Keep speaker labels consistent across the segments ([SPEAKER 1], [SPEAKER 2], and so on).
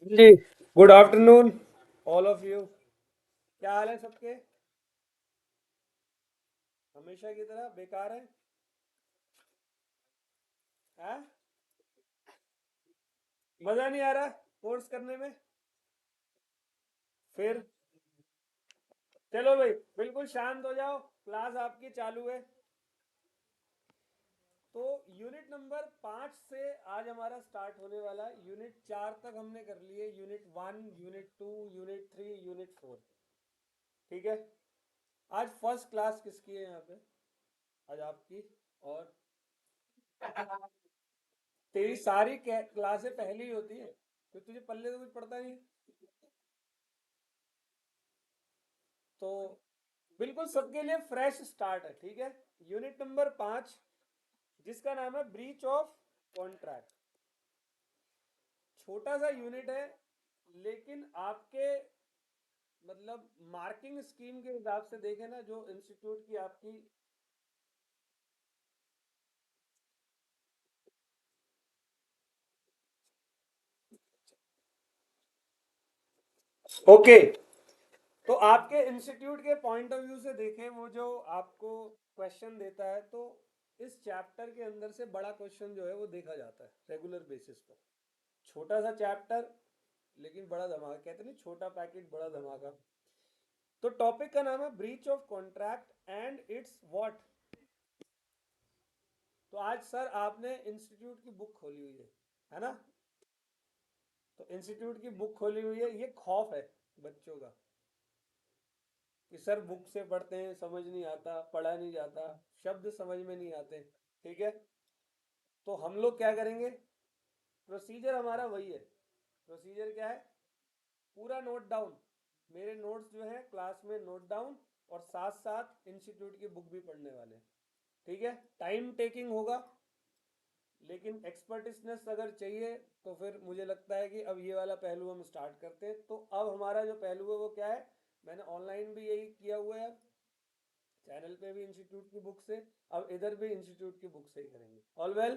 [SPEAKER 1] Ji, good afternoon all of you. क्या हाल है सबके? हमेशा की तरह बेकार है? हैं? मजा नहीं आ रहा कोर्स करने में? फिर चलो भाई, बिल्कुल शांत हो जाओ। क्लास आपकी चालू है। तो यूनिट नंबर 5 से आज हमारा स्टार्ट होने वाला है। यूनिट 4 तक हमने कर लिए, यूनिट 1, यूनिट 2, यूनिट 3, यूनिट 4। ठीक है। आज फर्स्ट क्लास किसकी है यहाँ पे? आज आपकी। और तेरी सारी क्लासें पहली ही होती है, तो तुझे पल्ले तो कुछ पड़ता नहीं। तो बिल्कुल सबके लिए फ्रेश स्टार्ट है, ठीक है। यूनिट नंबर 5, जिसका नाम है ब्रीच ऑफ कॉन्ट्रैक्ट। छोटा सा यूनिट है, लेकिन आपके मतलब मार्किंग स्कीम के हिसाब से देखें ना, जो इंस्टीट्यूट की आपकी। ओके। तो आपके इंस्टीट्यूट के पॉइंट ऑफ व्यू से देखें, वो जो आपको क्वेश्चन देता है, तो इस चैप्टर के अंदर से बड़ा क्वेश्चन जो है वो देखा जाता है रेगुलर बेसिस पर। छोटा सा चैप्टर, लेकिन बड़ा धमाका, कहते नहीं छोटा पैकेट बड़ा धमाका। तो टॉपिक का नाम है breach of contract and it's what. तो आज सर आपने इंस्टीट्यूट की बुक खोली हुई है ना? तो इंस्टीट्यूट की बुक खोली हुई है, ये खौफ है बच्चों का कि सर बुक से पढ़ते हैं, समझ नहीं आता, पढ़ा नहीं जाता, शब्द समझ में नहीं आते। ठीक है। तो हम लोग क्या करेंगे? प्रोसीजर हमारा वही है। प्रोसीजर क्या है? पूरा नोट डाउन। मेरे नोट्स जो है क्लास में नोट डाउन, और साथ साथ इंस्टीट्यूट की बुक भी पढ़ने वाले हैं। ठीक है। टाइम टेकिंग होगा, लेकिन एक्सपर्टिसनेस अगर चाहिए तो फिर मुझे लगता है कि अब ये वाला पहलू हम स्टार्ट करते हैं। तो अब हमारा जो पहलू है वो क्या है? मैंने ऑनलाइन भी यही किया हुआ है, चैनल पे भी इंस्टीट्यूट की बुक से, अब इधर भी इंस्टीट्यूट की बुक से ही करेंगे। All well.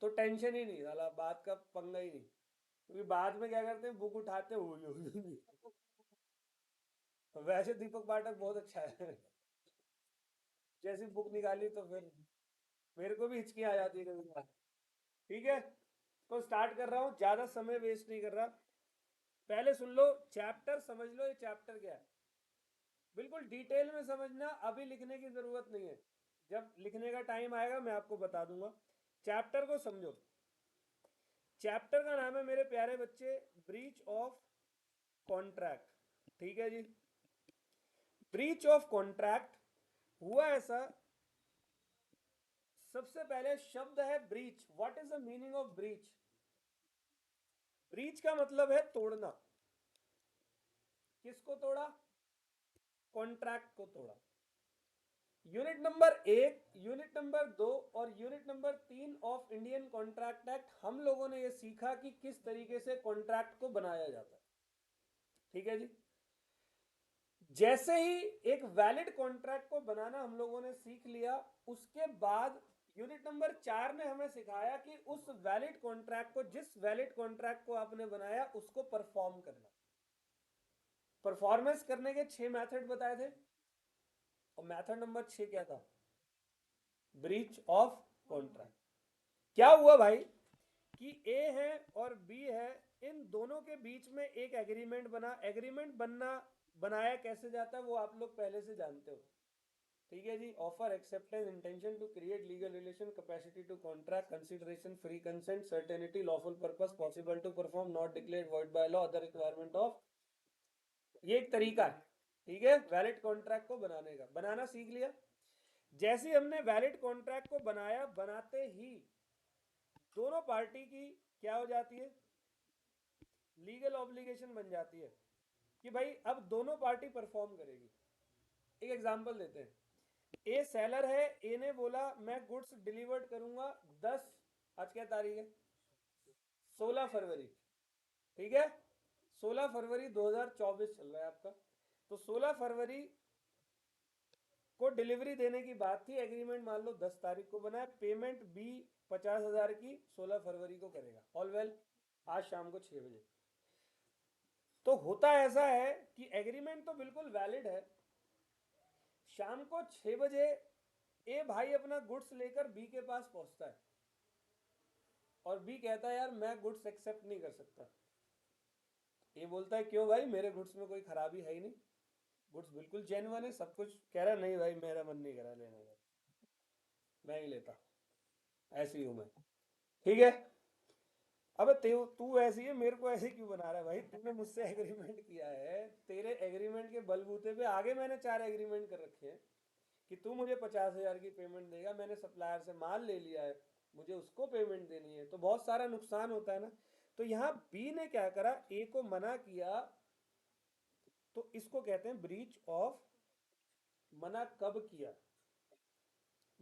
[SPEAKER 1] तो टेंशन ही नहीं वाला, बात का पंगा ही नहीं। क्योंकि बाद में क्या करते हैं, बुक उठाते हुए वैसे दीपक पाठक बहुत अच्छा है। जैसी बुक निकाली तो फिर मेरे को भी हिचकी आ जाती है कभी कभार। ठीक है। तो स्टार्ट कर रहा हूँ, ज्यादा समय वेस्ट नहीं कर रहा। पहले सुन लो, चैप्टर समझ लो, ये चैप्टर क्या है। बिल्कुल डिटेल में समझना, अभी लिखने की जरूरत नहीं है। जब लिखने का टाइम आएगा मैं आपको बता दूंगा। चैप्टर को समझो। चैप्टर का नाम है मेरे प्यारे बच्चे, ब्रीच ऑफ कॉन्ट्रैक्ट। ठीक है जी। ब्रीच ऑफ कॉन्ट्रैक्ट हुआ ऐसा। सबसे पहले शब्द है breach. What is the meaning of breach? Breach का मतलब है तोड़ना। किसको तोड़ा? कॉन्ट्रैक्ट को तोड़ा। यूनिट नंबर 1, यूनिट नंबर 2 और unit number 3 of Indian contract act, हम लोगों ने यह सीखा कि किस तरीके से कॉन्ट्रैक्ट को बनाया जाता है। ठीक है जी। जैसे ही एक वैलिड कॉन्ट्रैक्ट को बनाना हम लोगों ने सीख लिया, उसके बाद यूनिट नंबर 4 ने हमें सिखाया कि उस वैलिड कॉन्ट्रैक्ट को, जिस वैलिड कॉन्ट्रैक्ट को आपने बनाया, उसको परफॉर्म करना। परफॉर्मेंस करने के 6 मेथड बताए थे, और मेथड नंबर 6 क्या था? Breach of contract. क्या हुआ भाई कि ए है और बी है, इन दोनों के बीच में एक एग्रीमेंट बना। एग्रीमेंट बनना, बनाया कैसे जाता है वो आप लोग पहले से जानते हो। ठीक है जी। Offer, acceptance, intention to create legal relation, capacity to contract, consideration, free consent, certainty, lawful purpose, possible to perform, not declared void by law, other requirement of. ये एक तरीका है, ठीक है, वैलिड कॉन्ट्रैक्ट को बनाने का। बनाना सीख लिया। जैसे ही हमने वैलिड कॉन्ट्रैक्ट को बनाया, बनाते ही दोनों पार्टी की क्या हो जाती है? लीगल ऑब्लिगेशन बन जाती है कि भाई अब दोनों पार्टी परफॉर्म करेगी। एक एग्जांपल देते हैं। ए सेलर है, ए ने बोला मैं गुड्स डिलीवर्ड करूंगा 10, आज क्या तारीख है? 16 फरवरी। ठीक है। 16 फरवरी 2024 चल रहा है आपका। तो 16 फरवरी को डिलीवरी देने की बात थी। एग्रीमेंट मान लो 10 तारीख को बना है। पेमेंट बी 50,000 की 16 फरवरी को करेगा। All well. आज शाम को 6 बजे तो होता ऐसा है कि एग्रीमेंट तो बिल्कुल वैलिड है। शाम को 6 बजे ए भाई अपना गुड्स लेकर बी के पास पहुंचता है और बी कहता है यार मैं गुड्स एक्सेप्ट नहीं कर सकता। ए बोलता है क्यों भाई, मेरे गुड्स में कोई खराबी है ही नहीं, गुड्स बिल्कुल जेन्युइन है, सब कुछ। कह रहा नहीं भाई मेरा मन नहीं करा लेने का, मैं ही लेता, ऐसी हूं मैं। ठीक है। अबे तू ऐसी है, मेरे को ऐसे क्यों बना रहा है भाई? तूने मुझसे एग्रीमेंट किया है, तेरे एग्रीमेंट के बलबूते पे आगे मैंने 4 एग्रीमेंट कर रखे हैं कि तू मुझे 50,000 की पेमेंट देगा, मैंने सप्लायर से माल ले लिया है, मुझे उसको पेमेंट देनी है, तो बहुत सारा नुकसान होता है ना। तो यहाँ बी ने क्या करा, ए को मना किया, तो इसको कहते हैं ब्रीच ऑफ। मना कब किया?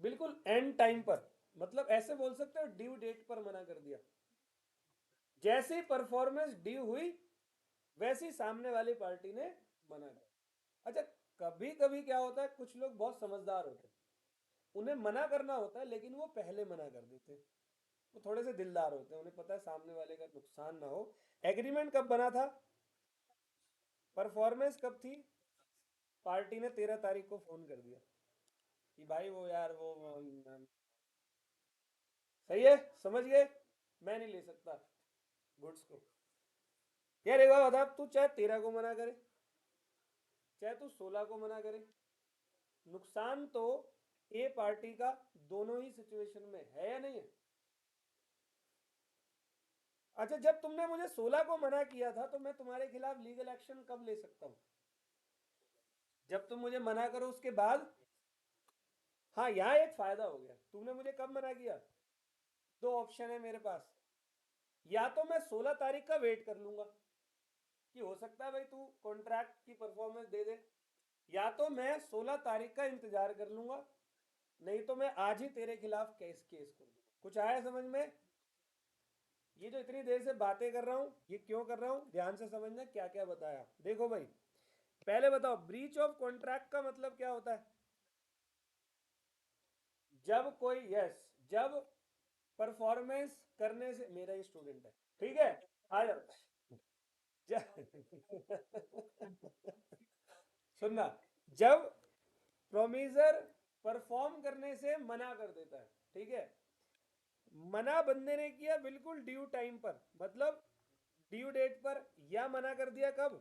[SPEAKER 1] बिल्कुल एंड टाइम पर, मतलब ऐसे बोल सकते हो ड्यू डेट पर मना कर दिया। जैसे ही परफॉर्मेंस ड्यू हुई वैसे ही सामने वाली पार्टी ने मना किया। अच्छा, कभी कभी क्या होता है, कुछ लोग बहुत समझदार होते हैं, उन्हें मना करना होता है लेकिन वो पहले मना कर देते हैं। वो थोड़े से दिलदार होते हैं, उन्हें पता है सामने वाले का नुकसान ना हो। एग्रीमेंट कब बना था? परफॉर्मेंस कब थी? पार्टी ने 13 तारीख को फोन कर दिया कि भाई वो यार वो सही है, समझ गए, मैं नहीं ले सकता गुड्स को। यार एक बार बता, तू चाहे 13 को मना करे चाहे तू 16 को मना करे, नुकसान तो ए पार्टी का दोनों ही सिचुएशन में है या नहीं है? अच्छा, जब तुमने मुझे 16 को मना किया था तो मैं तुम्हारे खिलाफ लीगल एक्शन कब ले सकता हूं? जब तुम मुझे मना करो उसके बाद। हाँ, यहाँ एक फायदा हो गया, तुमने मुझे कब मना किया? दो ऑप्शन है मेरे पास। या तो मैं 16 तारीख का वेट कर लूंगा कि हो सकता है भाई तू कॉन्ट्रैक्ट की परफॉर्मेंस दे दे, या तो मैं 16 तारीख का इंतजार कर लूंगा, नहीं तो मैं आज ही तेरे खिलाफ केस केस कर दूंगा। कुछ आया समझ में? ये जो इतनी देर से बातें कर रहा हूं, ये क्यों कर रहा हूं, ध्यान से समझना क्या क्या बताया। देखो भाई, पहले बताओ ब्रीच ऑफ कॉन्ट्रैक्ट का मतलब क्या होता है? जब कोई, यस, जब परफॉर्मेंस करने से, मेरा ही स्टूडेंट है, ठीक है, आ जाओ। सुनना, जब प्रोमिजर परफॉर्म करने से मना कर देता है, ठीक है, मना बंदे ने किया बिल्कुल ड्यू टाइम पर, मतलब ड्यू डेट पर, या मना कर दिया कब?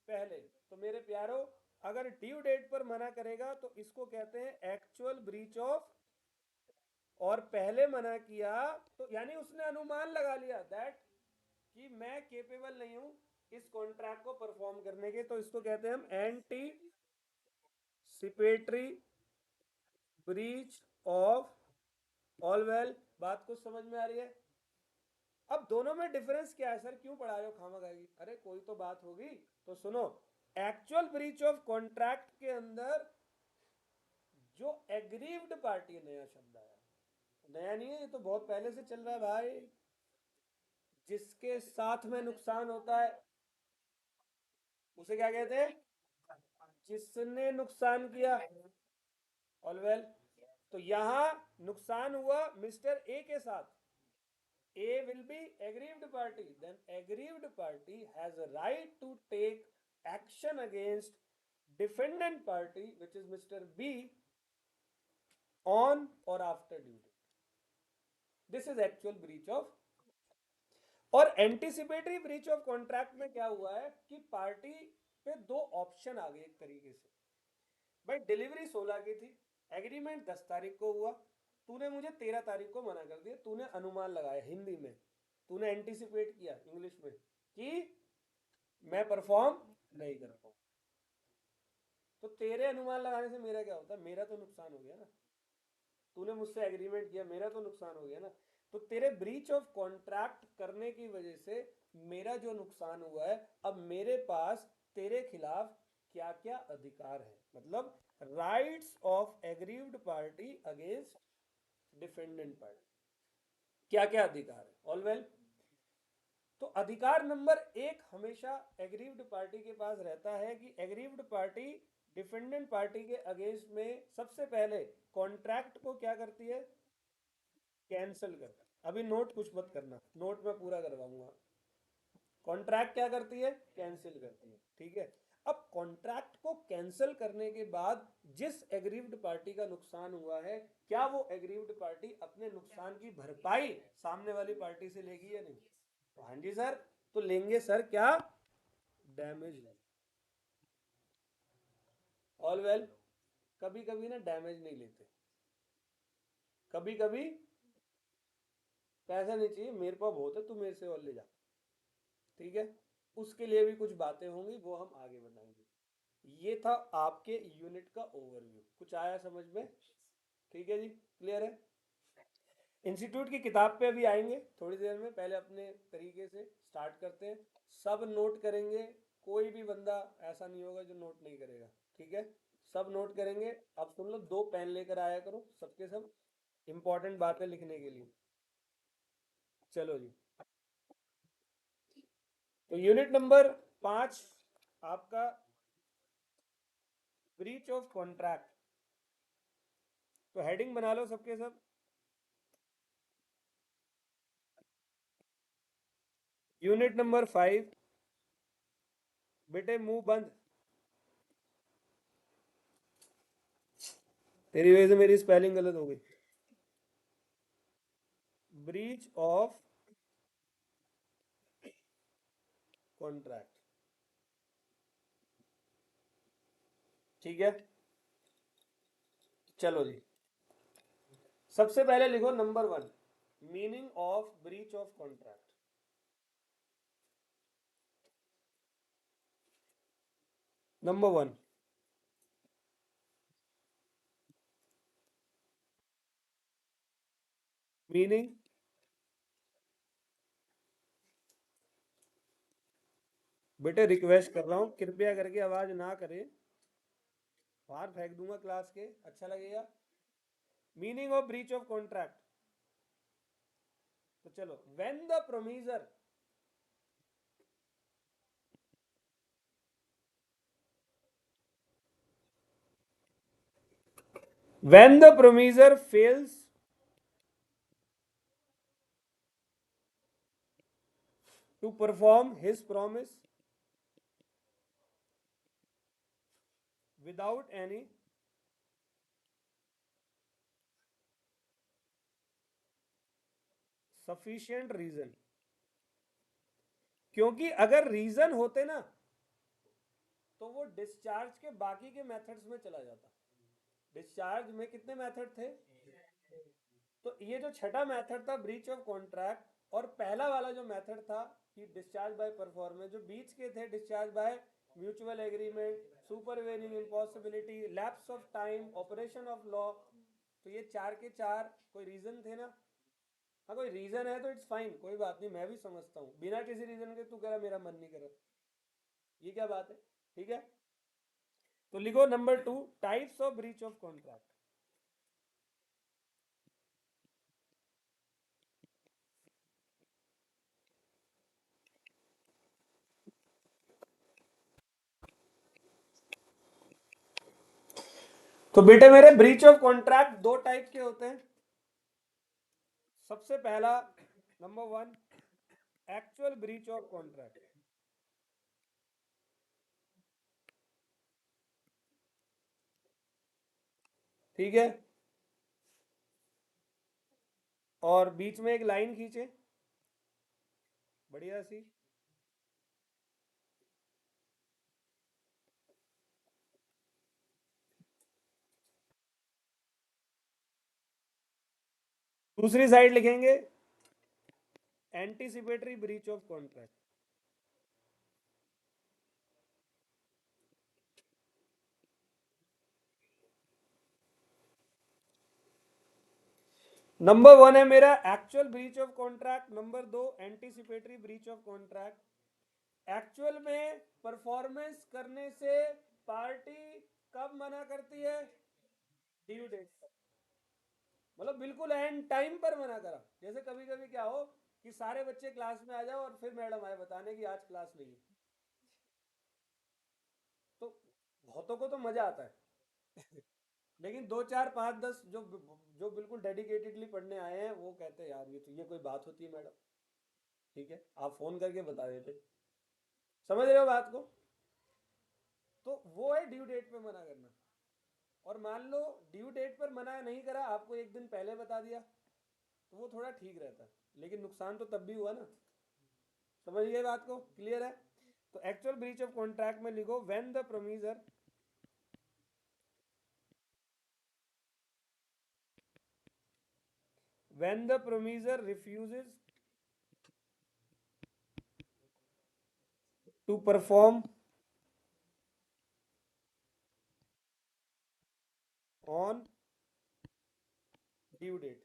[SPEAKER 1] पहले। तो मेरे प्यारो, अगर ड्यू डेट पर मना करेगा तो इसको कहते हैं एक्चुअल ब्रीच ऑफ। और पहले मना किया तो यानी उसने अनुमान लगा लिया दैट कि मैं केपेबल नहीं हूं इस कॉन्ट्रैक्ट को परफॉर्म करने के, तो इसको कहते हैं हम anticipatory breach of. All well, बात कुछ समझ में आ रही है? अब दोनों में डिफरेंस क्या है सर, क्यों पढ़ा रहे हो खामगाई? अरे कोई तो बात होगी, तो सुनो। एक्चुअल ब्रीच ऑफ कॉन्ट्रैक्ट के अंदर जो एग्रीव्ड पार्टी, नया शब्द आया, नया नहीं है, ये तो बहुत पहले से चल रहा है भाई, जिसके साथ में नुकसान होता है उसे क्या कहते हैं? जिसने नुकसान किया। ऑल वेल, तो यहां नुकसान हुआ मिस्टर ए के साथ, A will be aggrieved party. Then aggrieved party has a right to take action against defendant party, which is Mr. B, on or after due date. This is actual breach of। और anticipatory breach of contract में क्या हुआ है कि party पे दो option आ गए एक तरीके से। भाई डिलीवरी 16 की थी, एग्रीमेंट 10 तारीख को हुआ, तूने मुझे 13 तारीख को मना कर दिया, तूने अनुमान लगाया हिंदी में, तूने एंटीसिपेट किया इंग्लिश में कि मैं परफॉर्म नहीं कर पाऊँ। तो तेरे अनुमान लगाने से मेरा क्या होता है? मेरा तो नुकसान हो गया ना। तूने मुझसे एग्रीमेंट किया, मेरा तो नुकसान हो गया ना। तो तेरे ब्रीच ऑफ कॉन्ट्रैक्ट करने की वजह से मेरा जो नुकसान हुआ है, अब मेरे पास तेरे खिलाफ क्या क्या अधिकार है, मतलब rights of aggrieved party against defendant party, क्या क्या अधिकार है। ऑल वेल, तो अधिकार नंबर 1 हमेशा एग्रीव्ड पार्टी के पास रहता है कि एग्रीव्ड पार्टी डिफेंडेंट पार्टी के अगेंस्ट में सबसे पहले कॉन्ट्रैक्ट को क्या करती है? कैंसिल करती है। अभी नोट कुछ मत करना, नोट मैं पूरा करवाऊंगा। कॉन्ट्रैक्ट क्या करती है? कैंसिल करती है। ठीक है, अब कॉन्ट्रैक्ट को कैंसिल करने के बाद जिस एग्रीव्ड पार्टी का नुकसान हुआ है, क्या वो एग्रीव्ड पार्टी अपने नुकसान की भरपाई सामने वाली पार्टी से लेगी या नहीं? तो हाँ जी सर, तो लेंगे सर क्या? डैमेज। ऑल वेल, कभी कभी ना डैमेज नहीं लेते, कभी कभी पैसा नहीं चाहिए, मेरे पास बहुत है, तू मेरे से और ले जा। ठीक है, उसके लिए भी कुछ बातें होंगी, वो हम आगे बताएंगे। ये था आपके यूनिट का ओवरव्यू, कुछ आया समझ में? ठीक है जी, क्लियर है। इंस्टीट्यूट की किताब पे अभी आएंगे थोड़ी देर में, पहले अपने तरीके से स्टार्ट करते हैं। सब नोट करेंगे, कोई भी बंदा ऐसा नहीं होगा जो नोट नहीं करेगा। ठीक है, सब नोट करेंगे। अब सुन लो, 2 पेन लेकर आया करो सबके सब, इंपॉर्टेंट बातें लिखने के लिए। चलो जी, तो यूनिट नंबर 5 आपका ब्रीच ऑफ कॉन्ट्रैक्ट। तो हेडिंग बना लो सबके सब। यूनिट नंबर 5, बेटे मुंह बंद, तेरी वजह से मेरी स्पेलिंग गलत हो गई। Breach of contract. ठीक है, चलो जी, सबसे पहले लिखो number 1, meaning of breach of contract. Number 1, meaning. बेटे रिक्वेस्ट कर रहा हूं, कृपया करके आवाज ना करें, बाहर फेंक दूंगा क्लास के, अच्छा लगेगा। Meaning of breach of contract. तो चलो, when the promiser, when the promiser fails to perform his promise without any sufficient reason, क्योंकि अगर रीजन होते ना तो वो डिस्चार्ज के बाकी के मेथड्स में चला जाता। डिस्चार्ज में कितने मेथड थे? तो ये जो छठा मेथड था ब्रीच ऑफ कॉन्ट्रैक्ट, और पहला वाला जो मेथड था कि डिस्चार्ज बाय परफॉर्मेंस, जो बीच के थे discharge by mutual agreement, supervening impossibility, lapse of time, operation of law, तो ये चार के चार कोई रीजन थे ना। हाँ, कोई रीजन है तो इट्स फाइन, कोई बात नहीं, मैं भी समझता हूँ, बिना किसी रीजन के तू कह रहा मेरा मन नहीं कर रहा, ये क्या बात है? ठीक है, तो लिखो number 2, types of breach of contract. तो बेटे मेरे ब्रीच ऑफ कॉन्ट्रैक्ट 2 टाइप के होते हैं। सबसे पहला, number 1, actual breach of contract. ठीक है, और बीच में एक लाइन खींचे बढ़िया सी। दूसरी साइड लिखेंगे anticipatory breach of contract. Number 1 है मेरा actual breach of contract, number 2 anticipatory breach of contract. Actual में परफॉर्मेंस करने से पार्टी कब मना करती है? ड्यू डेट, मतलब बिल्कुल एंड टाइम पर मना करा। जैसे कभी कभी क्या हो कि सारे बच्चे क्लास में आ जाओ और फिर मैडम आए बताने की आज क्लास नहीं है, तो बहुतों को तो मजा आता है लेकिन 2 4 5 10 जो बिल्कुल डेडिकेटेडली पढ़ने आए हैं वो कहते हैं यार ये तो ये कोई बात होती है मैडम। ठीक है, आप फोन करके बता देते। समझ रहे हो बात को? तो वो है ड्यू डेट पे मना करना। और मान लो ड्यू डेट पर मना नहीं करा, आपको एक दिन पहले बता दिया, तो वो थोड़ा ठीक रहता, लेकिन नुकसान तो तब भी हुआ ना। समझ गए बात को? क्लियर है? तो एक्चुअल ब्रीच ऑफ कॉन्ट्रैक्ट में लिखो when the promiser refuses to perform on due date.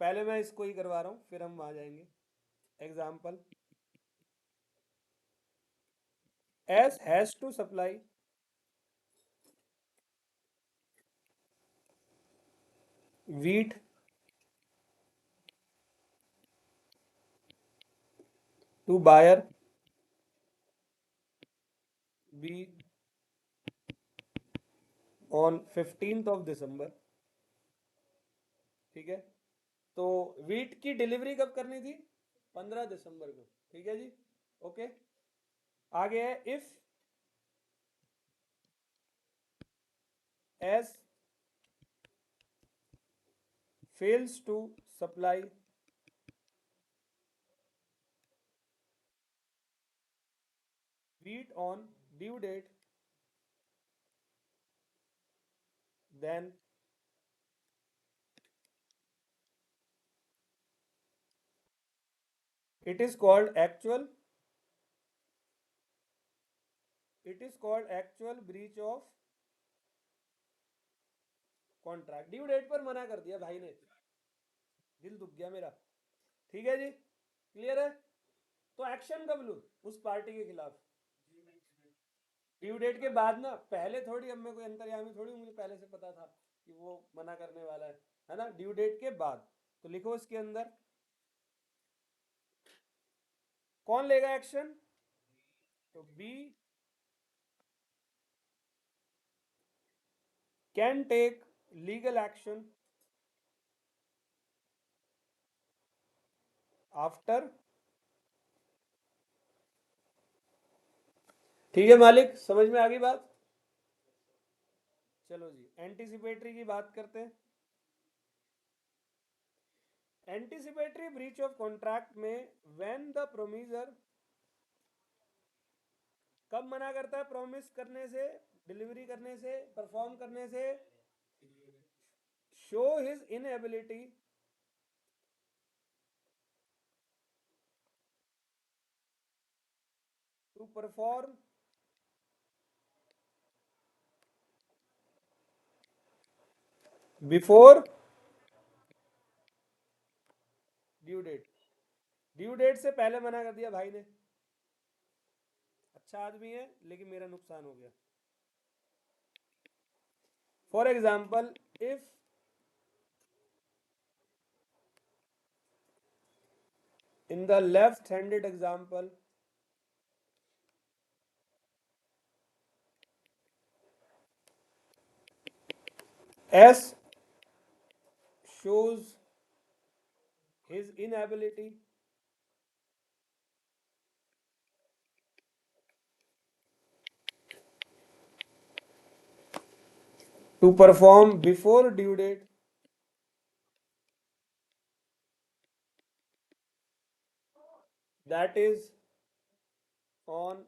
[SPEAKER 1] पहले मैं इसको ही करवा रहा हूं, फिर हम वहां जाएंगे। Example, S has to supply wheat to buyer B on 15th of December। ठीक है, तो वीट की डिलीवरी कब करनी थी? 15 दिसंबर को। ठीक है जी, ओके। आगे है if S fails to supply wheat on due date, then it is called actual breach of contract. Due date पर मना कर दिया भाई ने, दिल दुख गया मेरा। ठीक है जी, क्लियर है? तो एक्शन कब लूं उस पार्टी के खिलाफ? ड्यू डेट के बाद ना, पहले थोड़ी। अब मैं कोई अंतर्यामी थोड़ी हूं, मुझे पहले से पता था कि वो मना करने वाला है ना? ड्यू डेट के बाद। तो लिखो इसके अंदर कौन लेगा एक्शन? तो B can take legal action after. ठीक है मालिक, समझ में आ गई बात? चलो जी, एंटीसिपेटरी की बात करते हैं। एंटीसिपेटरी ब्रीच ऑफ कॉन्ट्रैक्ट में व्हेन द प्रोमीजर कब मना करता है? प्रॉमिस करने से, डिलीवरी करने से, परफॉर्म करने से। Show his inability to perform before due date. Due date से पहले मना कर दिया भाई ने। अच्छा आदमी है, लेकिन मेरा नुकसान हो गया। For example, if in the left handed example S shows his inability to perform before due date, that is on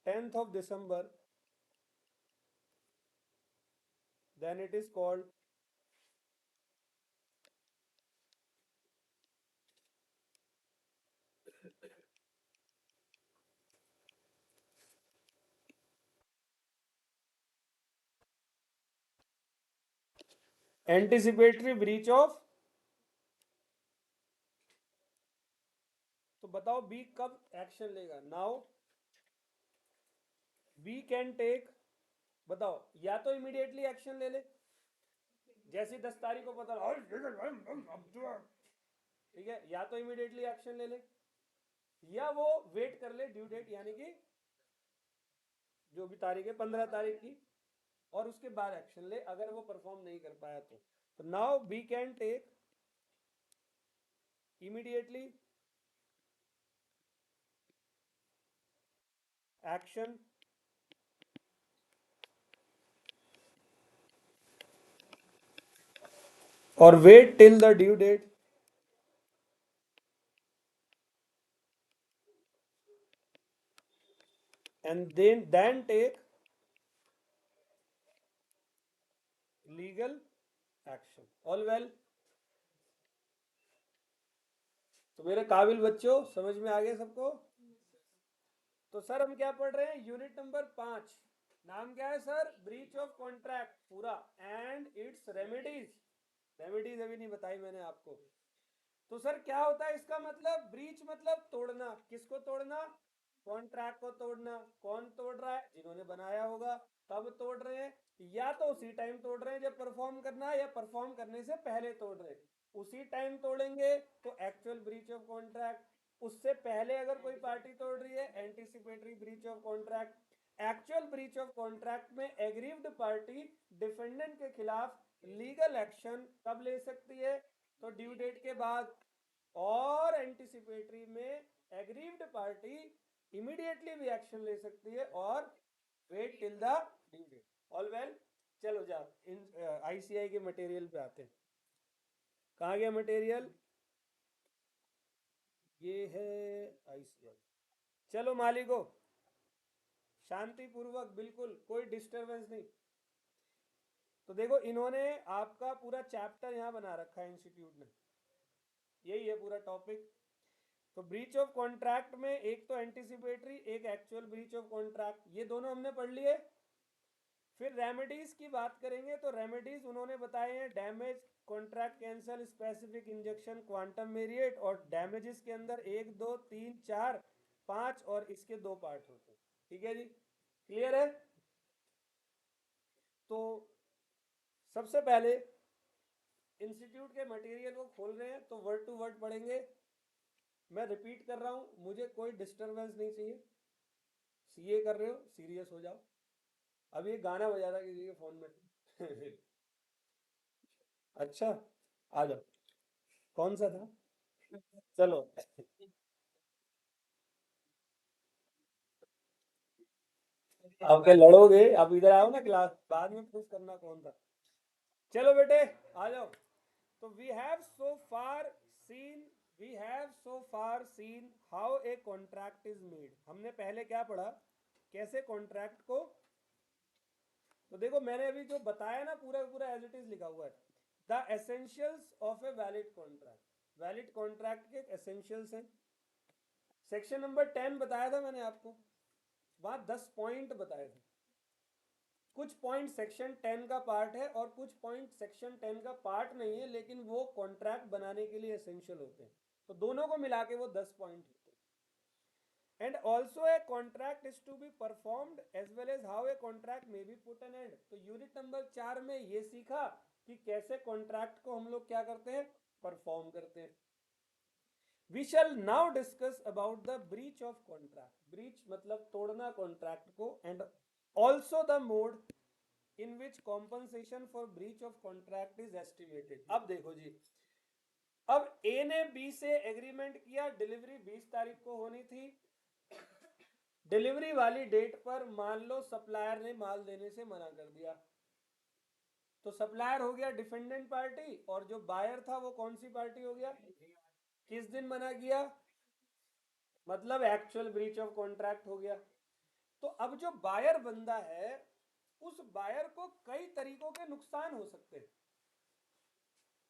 [SPEAKER 1] 10th of December, then it is called anticipatory breach of। तो बताओ बी कब action लेगा? Now we can take, बताओ, या तो immediately action ले ले, जैसी 10 तारीख को पता ठीक है, या तो इमीडिएटली एक्शन ले ले, या वो वेट कर ले ड्यू डेट, यानी कि जो भी तारीख है 15 तारीख की, और उसके बाद एक्शन ले अगर वो परफॉर्म नहीं कर पाया तो now we can take immediately action और wait till the due date and then take legal action. All well? तो मेरे काबिल बच्चों समझ में आ गया सबको? तो सर हम क्या पढ़ रहे हैं? Unit number 5। नाम क्या है सर? ब्रीच ऑफ कॉन्ट्रैक्ट पूरा एंड इट्स रेमेडीज। रेमेडीज अभी नहीं बताई मैंने आपको। तो सर क्या होता है इसका मतलब? ब्रीच मतलब तोड़ना। किसको तोड़ना? कॉन्ट्रैक्ट को तोड़ना। कौन तोड़ रहा है? जिन्होंने बनाया होगा तब तोड़ रहे हैं, या तो उसी टाइम तोड़ रहे हैं जब परफॉर्म करना है, या परफॉर्म करने से पहले तोड़ रहे हैं। उसी टाइम तोड़ेंगे तो एक्चुअल ब्रीच ऑफ कॉन्ट्रैक्ट, उससे पहले अगर कोई पार्टी तोड़ रही है anticipatory breach of contract. Actual breach of contract में एग्रीव्ड पार्टी डिफेंडेंट के खिलाफ लीगल एक्शन कब ले सकती है? तो ड्यू डेट के बाद। और एंटीसिपेटरी में एग्रीव्ड पार्टी इमीडिएटली भी एक्शन ले सकती है और wait till the due date. All well? चलो जाओ इन आईसीआई के मटेरियल पे आते हैं। कहाँ गया मटेरियल? ये है आईसीआई। चलो मालिको, शांतिपूर्वक, बिल्कुल कोई डिस्टरबेंस नहीं। तो देखो इन्होंने आपका पूरा चैप्टर यहाँ बना रखा है इंस्टीट्यूट ने, यही है पूरा टॉपिक। तो ब्रीच ऑफ कॉन्ट्रैक्ट में एक तो एंटीसिपेटरी, एक एक्चुअल ब्रीच ऑफ कॉन्ट्रैक्ट, ये दोनों हमने पढ़ लिए। फिर रेमेडीज की बात करेंगे तो रेमेडीज उन्होंने बताए हैं damage, contract cancel, specific injection, quantum variate. और डैमेजेस के अंदर 1 2 3 4 5 और इसके 2 पार्ट होते हैं। ठीक है जी, क्लियर है? तो सबसे पहले इंस्टीट्यूट के मटेरियल को खोल रहे हैं तो वर्ड टू वर्ड पढ़ेंगे। मैं रिपीट कर रहा हूं, मुझे कोई डिस्टरबेंस नहीं चाहिए। सीए कर रहे हो, सीरियस हो जाओ। अब ये गाना बजा रहा किसी के फोन में। अच्छा, आ जाओ। कौन सा था? चलो। अब के लड़ोगे? अब इधर आओ ना क्लास, बाद में पूछ करना कौन था। चलो बेटे, आ जाओ। तो we have so far seen how a contract is made. हमने पहले क्या पढ़ा? कैसे कॉन्ट्रैक्ट को। तो देखो मैंने अभी जो बताया ना पूरा पूरा एज इट इज लिखा हुआ है। The essentials of a valid contract. Valid contract के एसेंशियल्स हैं। सेक्शन नंबर 10 बताया था मैंने आपको, वहां 10 पॉइंट बताए थे। कुछ पॉइंट सेक्शन 10 का पार्ट है और कुछ पॉइंट सेक्शन 10 का पार्ट नहीं है, लेकिन वो कॉन्ट्रैक्ट बनाने के लिए एसेंशियल होते हैं। तो दोनों को मिला के वो 10 पॉइंट होते हैं। And also a contract is to be performed as well as how a contract may be put an end. तो यूनिट नंबर 4 में ये सीखा कि कैसे कॉन्ट्रैक्ट को हम लोग क्या करते हैं? परफॉर्म करते हैं। We shall now discuss about the breach of contract. Breach मतलब तोड़ना कॉन्ट्रैक्ट को, and also the mode in which compensation for breach of contract is estimated. अब देखो जी, अब ए ने बी से एग्रीमेंट किया, डिलीवरी 20 तारीख को होनी थी। डिलीवरी वाली डेट पर मान लो सप्लायर ने माल देने से मना कर दिया, तो सप्लायर हो गया डिफेंडेंट पार्टी, और जो बायर था वो कौन सी पार्टी हो गया? किस दिन मना किया? मतलब एक्चुअल ब्रीच ऑफ कॉन्ट्रैक्ट हो गया। तो अब जो बायर बंदा है, उस बायर को कई तरीकों के नुकसान हो सकते हैं।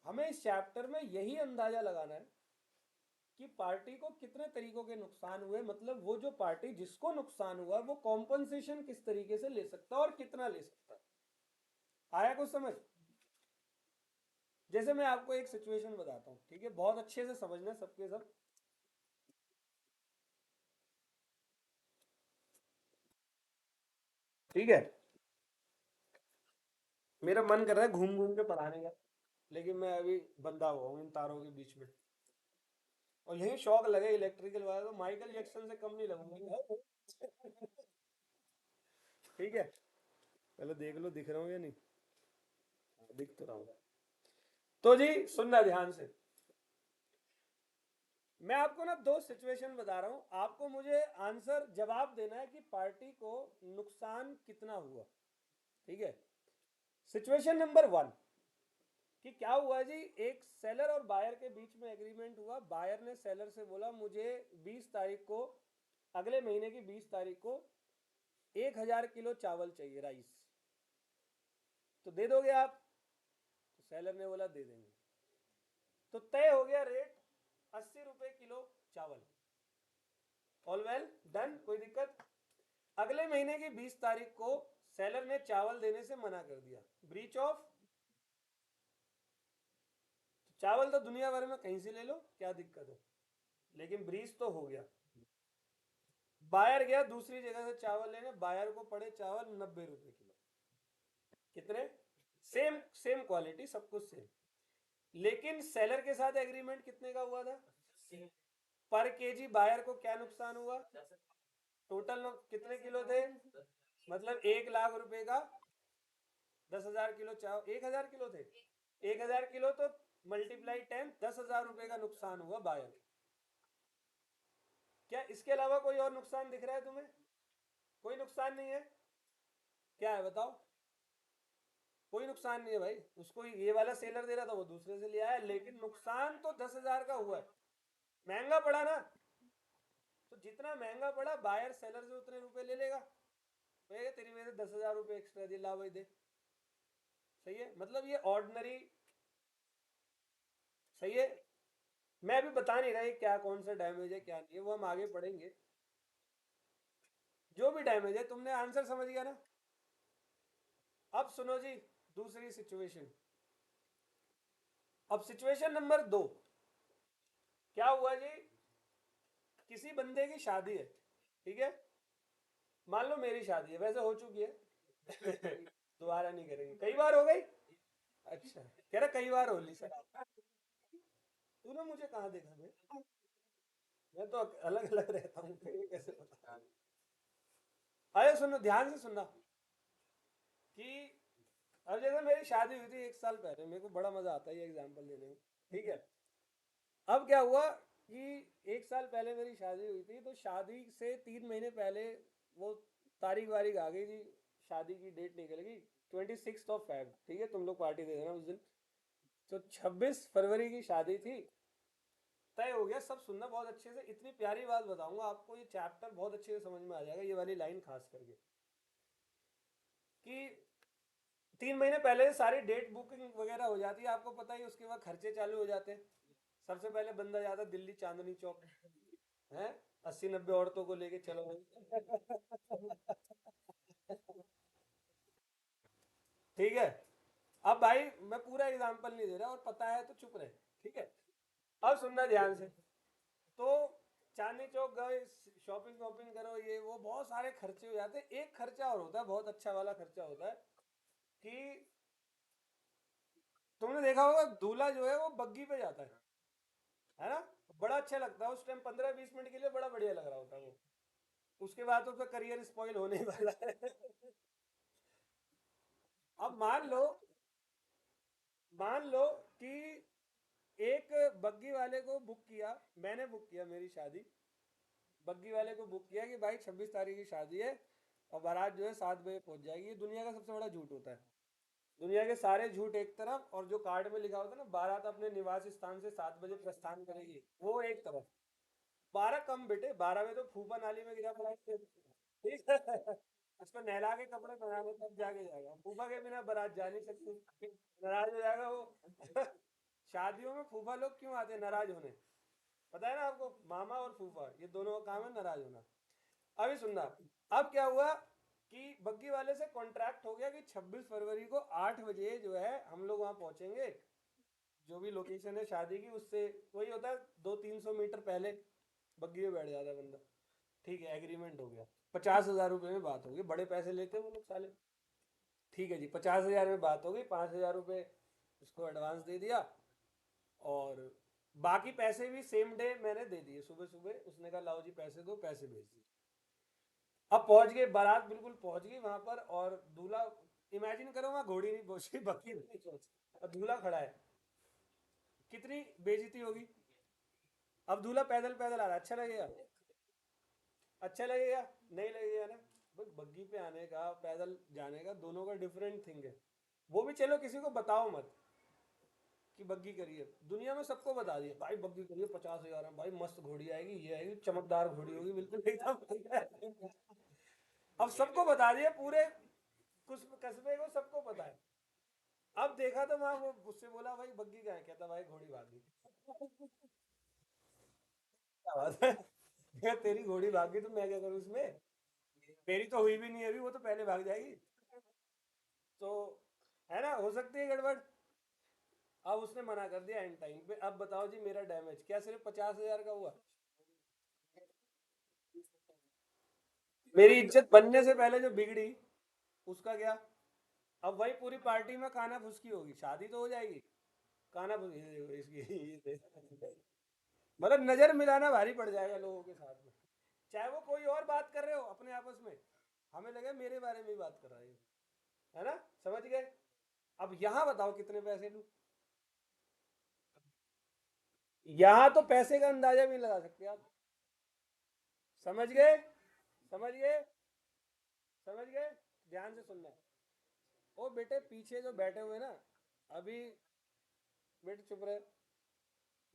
[SPEAKER 1] हमें इस चैप्टर में यही अंदाजा लगाना है कि पार्टी को कितने तरीकों के नुकसान हुए, मतलब वो जो पार्टी जिसको नुकसान हुआ वो कॉम्पनसेशन किस तरीके से ले सकता है और कितना ले सकता है। आया कुछ समझ? जैसे मैं आपको एक सिचुएशन बताता हूँ, ठीक है, बहुत अच्छे से समझना सबके सब। ठीक है, मेरा मन कर रहा है घूम घूम के पढ़ाने का, लेकिन मैं अभी बंधा हुआ हूँ इन तारों के बीच में। और यही शौक लगे इलेक्ट्रिकल वाला, तो माइकल जैक्सन से कम नहीं लगूंगा। ठीक है, पहले देख लो दिख रहा हूँ या नहीं। हाँ, दिख तो रहा हूँ। तो जी सुनना ध्यान से। मैं आपको ना दो सिचुएशन बता रहा हूं, आपको मुझे आंसर जवाब देना है कि पार्टी को नुकसान कितना हुआ। ठीक है। सिचुएशन नंबर 1 कि क्या हुआ जी, एक सेलर और बायर के बीच में एग्रीमेंट हुआ। बायर ने सेलर से बोला मुझे 20 तारीख को, अगले महीने की 20 तारीख को 1000 किलो चावल चाहिए, राइस, तो दे दोगे आप? तो सेलर ने बोला दे देंगे। तो तय हो गया रेट 80 रुपए किलो चावल। ऑल वेल डन, कोई दिक्कत? अगले महीने की 20 तारीख को सेलर ने चावल देने से मना कर दिया, ब्रीच ऑफ। चावल तो दुनिया भर में कहीं से ले लो, क्या दिक्कत है, लेकिन ब्रीच तो हो गया। बायर गया दूसरी जगह से चावल लेने, बायर को पड़े चावल 90 रुपए किलो। कितने? सेम सेम क्वालिटी, सब कुछ सेम, लेकिन सेलर के साथ एग्रीमेंट कितने का हुआ था? पर केजी बायर को क्या नुकसान हुआ? टोटल कितने किलो थे? मतलब 1 लाख रुपए का 10,000 किलो चावल, 1,000 किलो थे। 1,000 किलो तो मल्टीप्लाई 10, 10,000 रुपए का नुकसान हुआ बायर। क्या इसके अलावा कोई और नुकसान दिख रहा है तुम्हें? कोई नुकसान नहीं है? क्या है बताओ? कोई नुकसान नहीं है भाई, उसको ये वाला सेलर दे रहा था, वो दूसरे से ले आया, लेकिन नुकसान तो 10,000 का हुआ है। महंगा पड़ा ना, तो जितना महंगा पड़ा बायर सेलर से उतने रुपए ले लेगा। भैया तेरी वजह से 10,000 रुपए एक्स्ट्रा दे, ला भाई दे। सही है, मतलब ये ऑर्डिनरी। सही है। मैं अभी बता नहीं रहा ये क्या, कौन सा डैमेज है क्या नहीं है, वो हम आगे पढ़ेंगे। जो भी डैमेज है, तुमने आंसर समझ गया ना? अब सुनो जी, दूसरी सिचुएशन। अब सिचुएशन नंबर 2, क्या हुआ जी, किसी बंदे की शादी है, ठीक है, मान लो मेरी शादी है, वैसे हो चुकी है दोबारा नहीं करेंगे, कई बार हो गई। अच्छा, कह रहा कई बार हो ली सर। तूने मुझे कहाँ देखा? मैं तो अलग अलग रहता हूँ, कैसे पता? अरे सुनो, ध्यान से सुनना कि अब जैसे मेरी शादी हुई थी 1 साल पहले, मेरे को बड़ा मजा आता है ये एग्जांपल देने में। ठीक है। अब क्या हुआ कि 1 साल पहले मेरी शादी हुई थी, तो शादी से 3 महीने पहले वो तारीख वारीख आ गई थी, शादी की डेट निकल गई, 26 ऑफ फेब। ठीक है, तुम लोग पार्टी दे देना उस दिन। तो 26 फरवरी की शादी थी, तय हो गया। सब सुनना बहुत अच्छे से, इतनी प्यारी बात बताऊंगा आपको, ये चैप्टर बहुत अच्छे से समझ में आ जाएगा, ये वाली लाइन खास करके, कि 3 महीने पहले सारी डेट बुकिंग वगैरह हो जाती है, आपको पता ही। उसके बाद खर्चे चालू हो जाते हैं। सबसे पहले बंदा जाता है दिल्ली चांदनी चौक, है, 80-90 औरतों को लेके चलो भाई ठीक है। अब भाई मैं पूरा एग्जांपल नहीं दे रहा, और पता है तो चुप रहे। ठीक है। अब सुनना ध्यान से। तो चांदनी चौक गए, शॉपिंग वॉपिंग करो, ये वो बहुत सारे खर्चे हो जाते हैं। एक खर्चा और होता है, बहुत अच्छा वाला खर्चा होता है, कि तुमने देखा होगा दूल्हा जो है वो बग्गी पे जाता है ना? बड़ा अच्छा लगता है उस टाइम, 15-20 मिनट के लिए बड़ा बढ़िया लग रहा होता है वो। उसके बाद तो उसका करियर स्पॉइल होने ही वाला है अब मान लो कि एक बग्गी वाले को बुक किया, मैंने बुक किया मेरी शादी, बग्गी वाले को बुक किया कि भाई 26 तारीख की शादी है, और बारात जो है 7 बजे पहुंच जाएगी। ये दुनिया का सबसे बड़ा झूठ होता है। दुनिया के सारे झूठ एक तरफ, और जो कार्ड में लिखा होता है ना, बारात अपने निवास स्थान से 7 बजे प्रस्थान करेगी, वो एक तरफ। 12 कम बेटे, 12 में तो फूफा नाली में गिरा पड़ा है। ठीक है उसको नहला के कपड़े पहनाने तब जाके जाएगा, फूफा के बिना बारात जा नहीं सकती, नाराज हो जाएगा वो शादियों में फूफा लोग क्यों आते हैं? नाराज होने। पता है ना आपको, मामा और फूफा ये दोनों का काम है नाराज होना। अभी सुनना। अब क्या हुआ कि बग्गी वाले से कॉन्ट्रैक्ट हो गया कि 26 फरवरी को 8 बजे जो है हम लोग वहां पहुंचेंगे, जो भी लोकेशन है शादी की, उससे वही होता है 200-300 मीटर पहले बग्गी में बैठ जाता है बंदा। ठीक है, एग्रीमेंट हो गया। 50,000 रुपये में बात होगी, बड़े पैसे लेते हैं वो लोग साले। ठीक है जी, 50,000 में बात हो गई, 5,000 रुपये उसको एडवांस दे दिया, और बाकी पैसे भी सेम डे मैंने दे दिए। सुबह सुबह उसने कहा लाओ जी पैसे दो, पैसे भेज दिए। अब पहुंच गए, बारात बिल्कुल पहुंच गई वहां पर, और दूल्हा, इमेजिन करो वहां घोड़ी नहीं पहुंची, बकरी नहीं पहुंची, अब दूल्हा खड़ा है, कितनी बेइज्जती होगी। अब दूल्हा पैदल पैदल आ रहा है, अच्छा लगेगा? अच्छा लगेगा? नहीं लगेगा ना? भाई बग्गी पे आने का पैदल जाने का दोनों का डिफरेंट थिंग है। वो भी चलो किसी को बताओ मत कि बग्गी करिए, दुनिया में सबको बता दिया भाई बग्गी करिए 50,000 में, भाई मस्त घोड़ी आएगी, ये आएगी, चमकदार घोड़ी होगी, बिल्कुल एकदम। अब सबको बता दिया, पूरे कुछ कस्बे को सबको पता है। अब देखा तो वहां वो उससे बोला भाई बग्गी कहाँ है, कहता भाई घोड़ी भागी। क्या बात है? क्या तेरी घोड़ी भागी तो मैं क्या करूँ उसमें? मेरी तो हुई भी नहीं है अभी, वो तो पहले भाग जाएगी। तो है ना, हो सकती है गड़बड़। अब उसने मना कर दिया एंड टाइम पे। अब बताओ जी, मेरा डैमेज क्या सिर्फ 50,000 का हुआ? मेरी इज्जत बनने से पहले जो बिगड़ी, उसका क्या? अब वही पूरी पार्टी में खाना फुसकी होगी, शादी तो हो जाएगी, खाना फुसकी ये देखो इसकी मतलब नजर मिलाना भारी पड़ जाएगा लोगों के साथ में। चाहे वो कोई और बात कर रहे हो अपने आपस में, हमें लगे मेरे बारे में ही बात कर रहा है ना? समझ गए? अब यहां बताओ कितने पैसे लूं? यहां तो पैसे का अंदाजा भी नहीं लगा सकते आप। समझ गए? समझ गए? समझ गए? ध्यान से सुनना। ओ बेटे पीछे जो बैठे हुए ना, अभी, बेटे चुप रहे।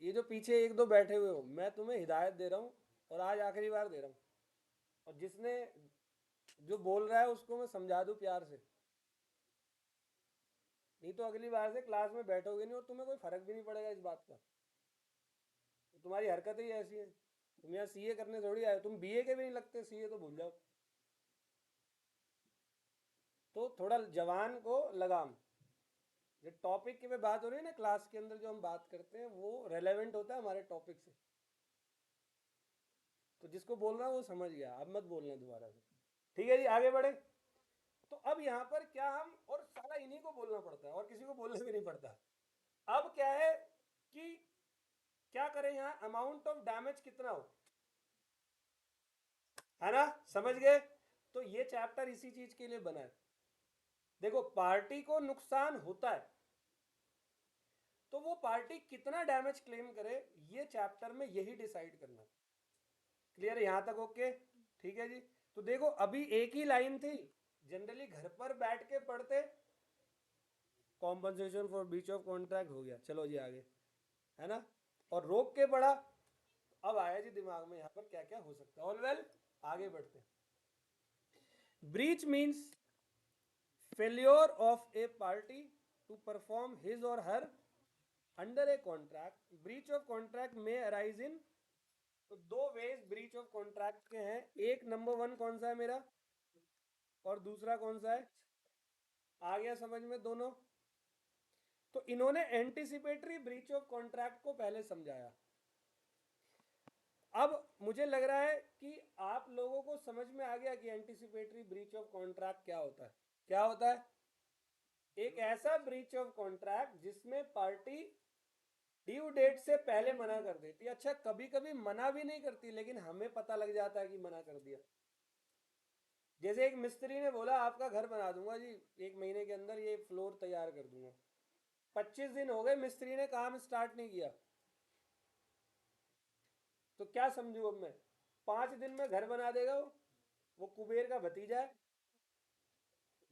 [SPEAKER 1] ये जो पीछे एक दो बैठे हुए हो, मैं तुम्हें हिदायत दे रहा हूँ, और आज आखिरी बार दे रहा हूँ। और जिसने जो बोल रहा है उसको मैं समझा दूँ प्यार से, नहीं तो अगली बार से क्लास में बैठोगे नहीं और तुम्हें कोई फर्क भी नहीं पड़ेगा इस बात का। तो तुम्हारी हरकतें ही ऐसी हैं। तुम यहाँ सीए करने थोड़ी आए, तुम बीए के भी नहीं लगते, सीए तो भूल जाओ। तो थोड़ा जवान को लगाम। जो टॉपिक की में बात हो रही है ना, क्लास के अंदर जो हम बात करते हैं वो रेलेवेंट होता है हमारे टॉपिक से। तो जिसको बोल रहा है वो समझ गया, अब मत बोलना दोबारा से। ठीक है जी, आगे बढ़े। तो अब यहाँ पर क्या, हम और सारा इन्हीं को बोलना पड़ता है और किसी को बोलना भी नहीं पड़ता। अब क्या है कि क्या करें, यहाँ अमाउंट ऑफ डैमेज कितना हो, है ना? समझ गए? तो ये चैप्टर इसी चीज के लिए बना है। देखो पार्टी को नुकसान होता है, तो वो पार्टी कितना डैमेज क्लेम करे, ये चैप्टर में यही डिसाइड करना। क्लियर है यहां तक? ओके, ठीक है जी। तो देखो अभी एक ही लाइन थी, जनरली घर पर बैठ के पढ़ते, compensation for breach of contract हो गया, चलो जी आगे, है ना? और रोक के पढ़ा। अब आया जी दिमाग में यहाँ पर क्या क्या हो सकता है। ऑल वेल, आगे बढ़ते हैं। Breach means failure of a party to perform his or her under a contract. Breach of contract में अराइज इन, तो दो वेज ब्रीच ऑफ कॉन्ट्रैक्ट के हैं। एक नंबर वन कौन सा है मेरा, और दूसरा कौन सा है? आ गया समझ में दोनों? तो इन्होंने एंटीसिपेटरी ब्रीच ऑफ कॉन्ट्रैक्ट को पहले समझाया। अब मुझे लग रहा है कि आप लोगों को समझ में आ गया कि एंटीसिपेटरी ब्रीच ऑफ कॉन्ट्रैक्ट क्या होता है। क्या होता है? एक ऐसा ब्रीच ऑफ कॉन्ट्रैक्ट जिसमें पार्टी ड्यू डेट से पहले मना कर देती है। अच्छा कभी कभी मना भी नहीं करती, लेकिन हमें पता लग जाता है कि मना कर दिया। जैसे एक मिस्त्री ने बोला आपका घर बना दूंगा जी, 1 महीने के अंदर ये फ्लोर तैयार कर दूंगा। 25 दिन हो गए, मिस्त्री ने काम स्टार्ट नहीं किया। तो क्या समझू अब मैं, 5 दिन में घर बना देगा वो कुबेर का भतीजा है।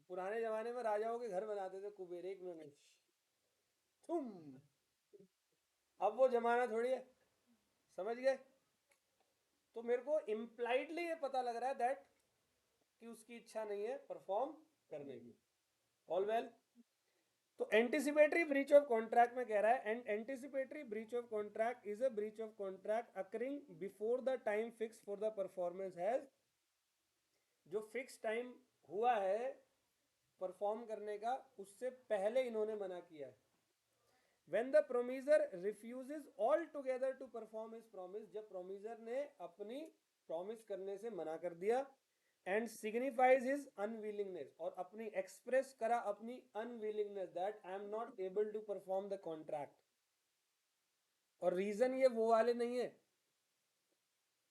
[SPEAKER 1] पुराने जमाने में राजाओं के घर बनाते थे कुबेर, 1 मिनट में तुम। अब वो जमाना थोड़ी है। समझ गए? तो मेरे को इम्प्लाइडली ये पता लग रहा है दैट कि उसकी इच्छा नहीं है परफॉर्म करने की। All well. तो एंटिसिपेटरी ब्रीच ऑफ कॉन्ट्रैक्ट में कह रहा है, and anticipatory breach of contract is a breach of contract occurring before the time fix for the performance has. जो फिक्स टाइम हुआ है परफॉर्म करने का, उससे पहले इन्होंने मना किया है। When the promiser refuses altogether to perform his promise, जब promiser ने अपनी promise करने से मना कर दिया, and signifies his unwillingness, और अपनी express करा अपनी unwillingness that I am not able to perform the contract। और रीजन ये वो वाले नहीं है,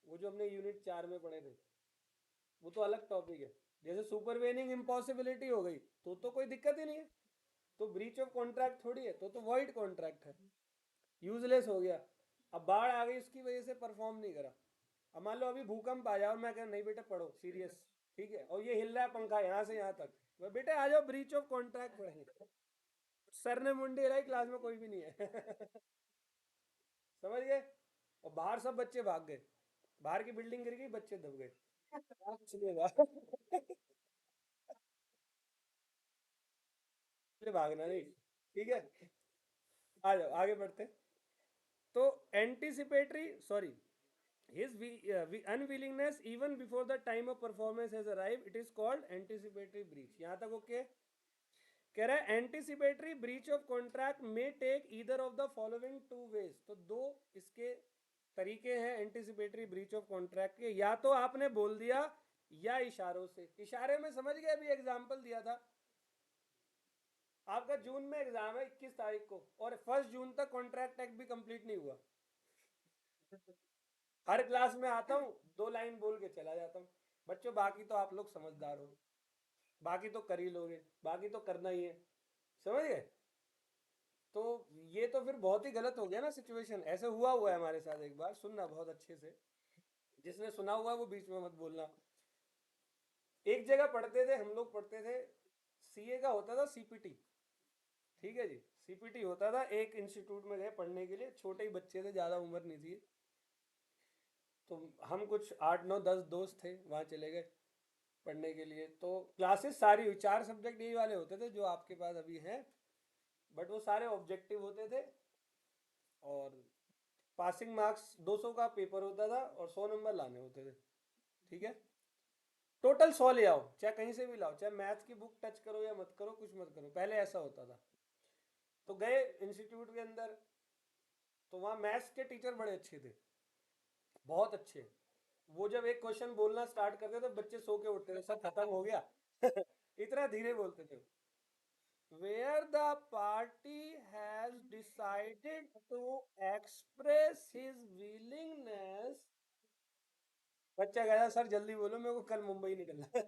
[SPEAKER 1] वो जो हमने यूनिट 4 में पढ़े थे, वो तो अलग टॉपिक है। जैसे सुपरवेनिंग इम्पॉसिबिलिटी हो गई तो कोई दिक्कत ही नहीं है, तो ब्रीच ऑफ कॉन्ट्रैक्ट थोड़ी है, तो वॉइड कॉन्ट्रैक्ट है, यूजलेस हो गया। अब बाढ़ आ गई उसकी वजह से परफॉर्म नहीं करा। अब मान लो अभी भूकंप आ जाए और मैं कह नहीं बेटा पढ़ो सीरियस, ठीक है, और ये हिल रहा है पंखा यहाँ से यहाँ तक, वो बेटे आ जाओ ब्रीच ऑफ कॉन्ट्रैक्ट पढ़ेंगे। सर ने मुंडी हिलाई, क्लास में कोई भी नहीं है। समझ गए। और बाहर सब बच्चे भाग गए, बाहर की बिल्डिंग गिर गई, बच्चे दब गए। कुछ नहीं हुआ। इसलिए भागना नहीं, ठीक है। आ जाओ आगे बढ़ते हैं। तो anticipatory sorry his unwillingness even before the time of performance has arrived, it is called anticipatory breach। यहाँ तक ओके। कह रहा है एंटीसिपेटरी ब्रीच ऑफ कॉन्ट्रैक्ट में take either of the following two ways. तो दो इसके तरीके हैं एंटीसिपेटरी ब्रीच ऑफ कॉन्ट्रैक्ट के, या तो आपने बोल दिया या इशारों से। इशारे में समझ गए, अभी एग्जाम्पल दिया था। आपका जून में एग्जाम है 21 तारीख को, और 1 जून तक कॉन्ट्रैक्ट एक्ट भी कंप्लीट नहीं हुआ। हर क्लास में आता हूँ, 2 लाइन बोल के चला जाता हूँ। बच्चों बाकी तो आप लोग समझदार हो, बाकी तो कर ही लोगे, बाकी तो करना ही है। समझ गए। तो ये तो फिर बहुत ही गलत हो गया ना सिचुएशन। ऐसे हुआ है हमारे साथ एक बार, सुनना बहुत अच्छे से, जिसने सुना हुआ है वो बीच में मत बोलना। एक जगह पढ़ते थे हम लोग, पढ़ते थे, सीए का होता था सीपीटी, ठीक है जी। सीपीटी होता था, एक इंस्टीट्यूट में गए पढ़ने के लिए, छोटे ही बच्चे थे, ज़्यादा उम्र नहीं थी। तो हम कुछ 8 9 10 दोस्त थे, वहाँ चले गए पढ़ने के लिए। तो क्लासेस सारी हुई, 4 सब्जेक्ट यही वाले होते थे जो आपके पास अभी हैं, बट वो सारे ऑब्जेक्टिव होते थे। और पासिंग मार्क्स 200 का पेपर होता था और 100 नंबर लाने होते थे, ठीक है। टोटल 100 ले आओ, चाहे कहीं से भी लाओ, चाहे मैथ्स की बुक टच करो या मत करो, कुछ मत करो, पहले ऐसा होता था। तो गए इंस्टीट्यूट के अंदर, तो वहाँ मैथ्स के टीचर बड़े अच्छे थे, बहुत अच्छे। वो जब एक क्वेश्चन बोलना स्टार्ट करते तो बच्चे सो के उठते थे, सब खत्म हो गया। इतना धीरे बोलते थे। where the party has decided to express his willingness। बच्चा कहता सर जल्दी बोलो, मेरे को कल मुंबई निकलना है।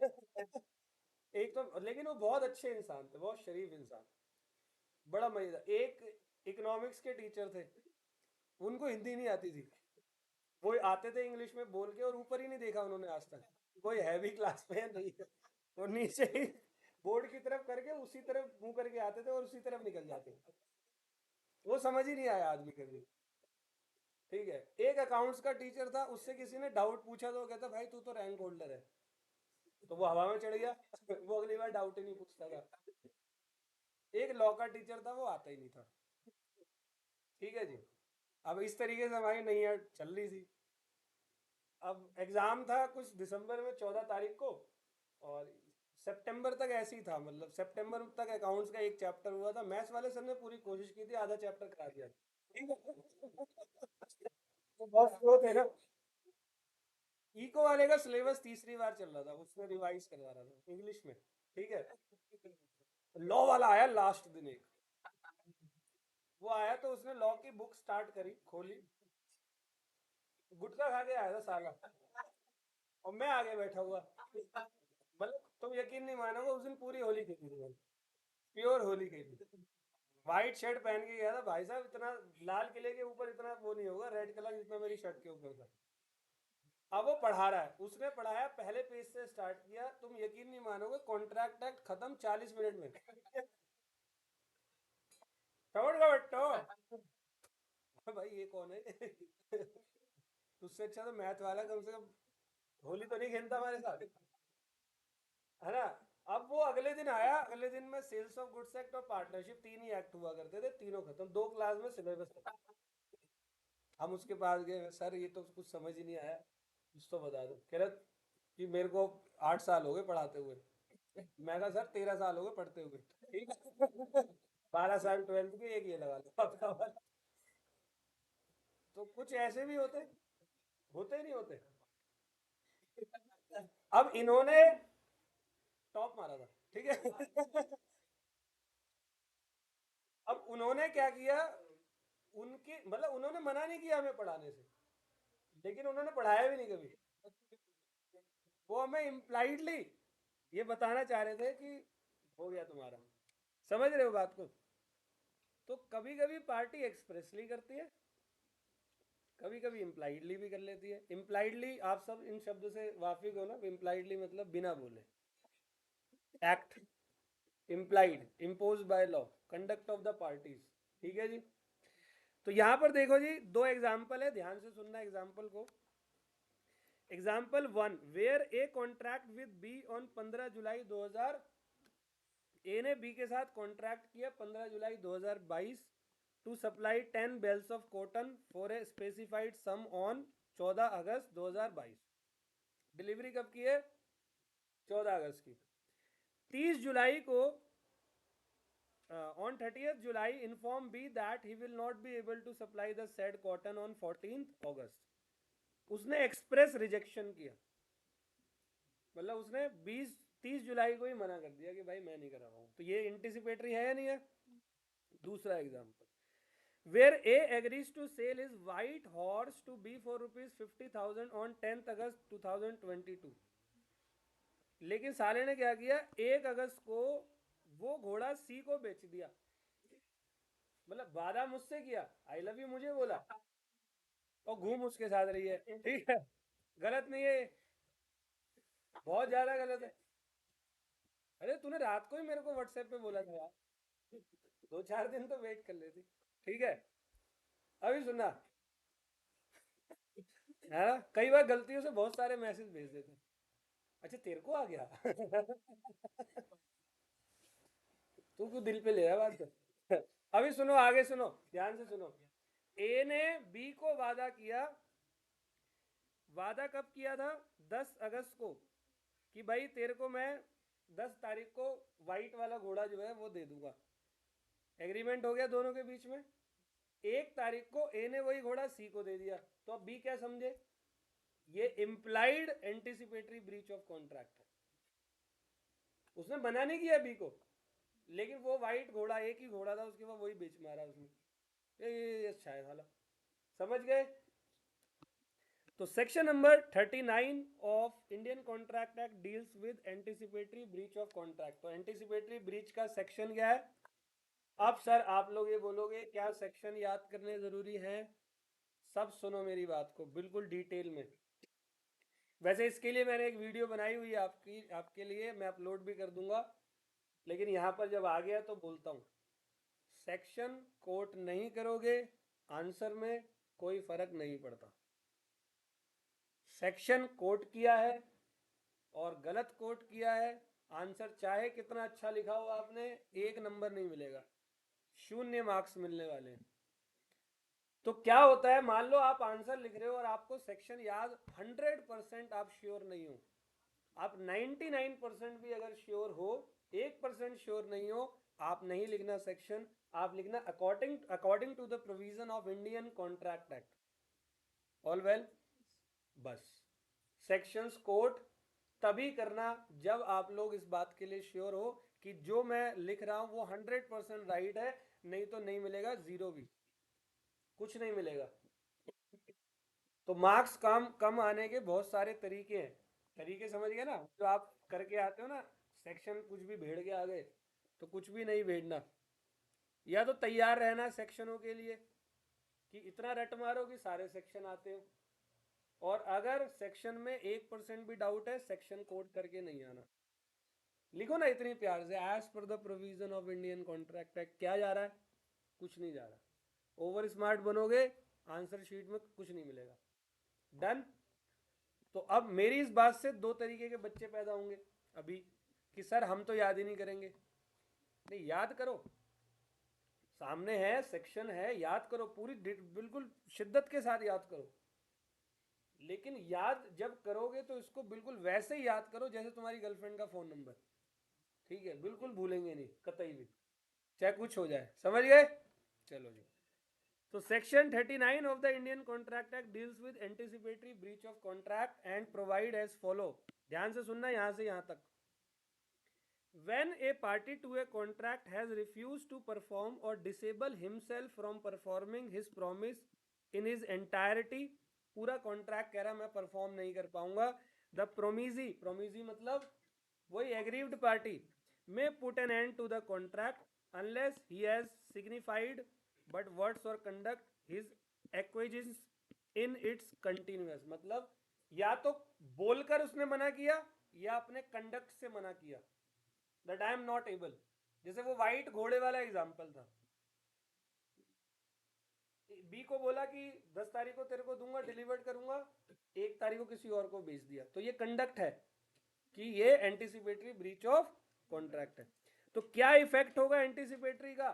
[SPEAKER 1] एक तो लेकिन वो बहुत अच्छे इंसान थे, बहुत शरीफ इंसान, बड़ा मजेदार। एक इकोनॉमिक्स के टीचर थे, उनको हिंदी नहीं आती थी, वो आते थे इंग्लिश में बोल के, और ऊपर ही नहीं देखा उन्होंने आज तक, कोई है भी क्लास में या नहीं है। वो नीचे ही बोर्ड की तरफ करके उसी तरफ मुंह करके आते थे और उसी तरफ निकल जाते। वो समझ ही नहीं आया आदमी कभी, ठीक है। एक अकाउंट्स का टीचर था, उससे किसी ने डाउट पूछा तो वो कहता भाई तू तो रैंक होल्डर है, तो वो हवा में चढ़ गया। वो अगली बार डाउट ही नहीं पूछता था। एक लॉ का टीचर था, वो आता ही नहीं था, ठीक है जी। अब इस तरीके से हमारी नैया चल रही थी। अब एग्जाम था कुछ दिसंबर में 14 तारीख को, और सितंबर तक ऐसे ही था, मतलब सितंबर तक अकाउंट्स का एक चैप्टर हुआ था। मैथ्स वाले सर ने पूरी कोशिश की थी, आधा चैप्टर करा दिया, ठीक है। तो बहुत स्लो थे ना। इको वाले का सिलेबस तीसरी बार चल रहा था, उसमें रिवाइज करवा रहा था इंग्लिश में, ठीक है। लॉ वाला आया लास्ट दिन एक, वो आया तो उसने लॉ की बुक स्टार्ट करी, खोली, गुटखा खा के आया था साला, और मैं आगे बैठा हुआ। मतलब तुम यकीन नहीं मानोगे, उस दिन पूरी होली खेली थी मैंने, प्योर होली खेली। व्हाइट शर्ट पहन के गया था भाई साहब, इतना लाल किले के ऊपर इतना वो नहीं होगा रेड कलर जितना मेरी शर्ट के ऊपर था। अब वो पढ़ा रहा है, उसने पढ़ाया, पहले पेज से स्टार्ट किया, तुम यकीन नहीं मानोगे, कॉन्ट्रैक्ट एक्ट खत्म 40 मिनट में। समझ गए बट्टो। भाई ये कौन है। उससे अच्छा तो मैथ वाला कम से कम होली तो नहीं खेलता हमारे साथ, है ना। अब वो अगले दिन आया, अगले दिन में सेल्स ऑफ गुड्स एक्ट और पार्टनरशिप, तीन ही एक्ट हुआ करते थे, तीनों खत्म, 2 क्लास में सिलेबस खत्म। हम उसके पास गए, सर ये तो कुछ समझ ही नहीं आया, कुछ तो बता दो। कह रहा कि मेरे को 8 साल हो गए पढ़ाते हुए। मैं कहा सर 13 साल हो गए पढ़ते हुए, ठीक है। 12 साल 12th के, एक ये लगा लो आपका वाला। तो कुछ ऐसे भी होते, होते ही नहीं होते। अब इन्होंने टॉप मारा था, ठीक है। अब उन्होंने क्या किया, उनके मतलब उन्होंने मना नहीं किया हमें पढ़ाने से, लेकिन उन्होंने पढ़ाया भी नहीं कभी। वो हमें इम्प्लाइडली ये बताना चाह रहे थे कि हो गया तुम्हारा। समझ रहे हो बात को। तो कभी कभी पार्टी एक्सप्रेसली करती है, कभी कभी इम्प्लाइडली भी कर लेती है। इम्प्लाइडली आप सब इन शब्दों से वाकिफ हो ना? इम्प्लाइडली मतलब बिना बोले, act, implied, impose by law, conduct of the parties. ठीक है जी। तो यहां पर देखो जी, दो एग्जाम्पल है, ध्यान से सुनना एग्जाम्पल को। Example 1, where a contract with B on 15 July 2000। A ने बी के साथ कॉन्ट्रैक्ट किया 15 जुलाई 2022 to supply 10 bales of cotton for a specified sum on 14 August 2022। Delivery कब की है? 14 अगस्त की। 30 जुलाई को, on 30th July, inform B that he will not be able to supply the said cotton on 14th August. उसने express rejection किया, मतलब उसने 30 जुलाई को ही मना कर दिया कि भाई मैं नहीं करा रहा हूँ। तो ये एंटिसिपेटरी है या नहीं है? दूसरा example, where A agrees to sell his white horse to be for ₹50,000 on 10th August 2022। लेकिन साले ने क्या किया, 1 अगस्त को वो घोड़ा सी को बेच दिया। मतलब वादा मुझसे किया, आई लव यू मुझे बोला, और घूम उसके साथ रही है। ठीक है, गलत नहीं है? बहुत ज्यादा गलत है। अरे तूने रात को ही मेरे को व्हाट्सएप पे बोला था यार, 2-4 दिन तो वेट कर लेती। ठीक है, अभी सुनना है ना, कई बार गलतियों से बहुत सारे मैसेज भेज देते हैं। अच्छा तेरे को आ गया तू क्यों दिल पे ले रहा है बात को? अभी सुनो, आगे सुनो, ध्यान से सुनो। ए ने बी को वादा किया, वादा कब किया था? 10 अगस्त को, कि भाई तेरे को मैं 10 तारीख को वाइट वाला घोड़ा जो है वो दे दूंगा। एग्रीमेंट हो गया दोनों के बीच में। 1 तारीख को ए ने वही घोड़ा सी को दे दिया। तो अब बी क्या समझे? ये implied anticipatory breach of contract है। उसने मना नहीं किया बी को, लेकिन वो वाइट घोड़ा, एक ही घोड़ा था उसके बाद, वही बेच मारा उसने। ये अच्छा है साला, समझ गए? तो section number 39 of Indian contract act deals with anticipatory breach of contract. तो एंटिसिपेटरी ब्रीच का सेक्शन क्या है? अब सर आप लोग ये बोलोगे क्या सेक्शन याद करने जरूरी है? सब सुनो मेरी बात को बिल्कुल डिटेल में। वैसे इसके लिए मैंने एक वीडियो बनाई हुई है आपकी, आपके लिए मैं अपलोड भी कर दूंगा, लेकिन यहां पर जब आ गया तो बोलता हूं, सेक्शन कोट नहीं करोगे आंसर में कोई फर्क नहीं पड़ता। सेक्शन कोट किया है और गलत कोट किया है, आंसर चाहे कितना अच्छा लिखा हो आपने, 1 नंबर नहीं मिलेगा, 0 मार्क्स मिलने वाले हैं। तो क्या होता है, मान लो आप आंसर लिख रहे हो और आपको सेक्शन याद 100% आप श्योर नहीं हो, आप 99% भी अगर श्योर हो, 1% श्योर नहीं हो, आप नहीं लिखना सेक्शन, आप लिखना according according to the provision of Indian contract act. All well, बस सेक्शंस कोट तभी करना जब आप लोग इस बात के लिए श्योर हो कि जो मैं लिख रहा हूं वो 100% राइट है, नहीं तो नहीं मिलेगा, जीरो भी, कुछ नहीं मिलेगा। तो मार्क्स कम कम आने के बहुत सारे तरीके हैं, तरीके समझ गए ना? जो आप करके आते हो ना, सेक्शन कुछ भी भेड़ के आ गए, तो कुछ भी नहीं भेड़ना, या तो तैयार रहना सेक्शनों के लिए कि इतना रट मारो कि सारे सेक्शन आते हो, और अगर सेक्शन में 1% भी डाउट है, सेक्शन कोड करके नहीं आना। लिखो ना इतनी प्यार से, as per the provision of Indian contract act, क्या जा रहा है? कुछ नहीं जा रहा। ओवर स्मार्ट बनोगे, आंसर शीट में कुछ नहीं मिलेगा। डन? तो अब मेरी इस बात से दो तरीके के बच्चे पैदा होंगे अभी, कि सर हम तो याद ही नहीं करेंगे। नहीं, याद करो, सामने है, सेक्शन है, याद करो पूरी, बिल्कुल शिद्दत के साथ याद करो। लेकिन याद जब करोगे तो इसको बिल्कुल वैसे ही याद करो जैसे तुम्हारी गर्लफ्रेंड का फोन नंबर। ठीक है, बिल्कुल भूलेंगे नहीं कतई भी, चाहे कुछ हो जाए। समझ गए? चलो जी। तो section 39 of the Indian contract act deals with anticipatory breach of contract and provide as follow. ध्यान से सुनना यहां से यहां तक। When a party to a contract has refused to perform or disable himself from performing his promise in his entirety, पूरा contract कह रहा मैं परफॉर्म नहीं कर पाऊंगा, द प्रोमिजी, प्रोमिजी मतलब वही aggrieved party, may put an end to the contract unless he has signified but words or conduct his acquiescence in its continuous, मतलब या तो बोलकर उसने मना किया या अपने कंडक्ट से मना किया, that I am not able. जैसे वो वाइट घोड़े वाला एग्जाम्पल था, बी को बोला कि 10 तारीख को तेरे को दूंगा, डिलीवर्ड करूंगा, 1 तारीख को किसी और को भेज दिया, तो ये कंडक्ट है कि ये एंटीसिपेटरी ब्रीच ऑफ कॉन्ट्रैक्ट है। तो क्या इफेक्ट होगा एंटीसिपेटरी का?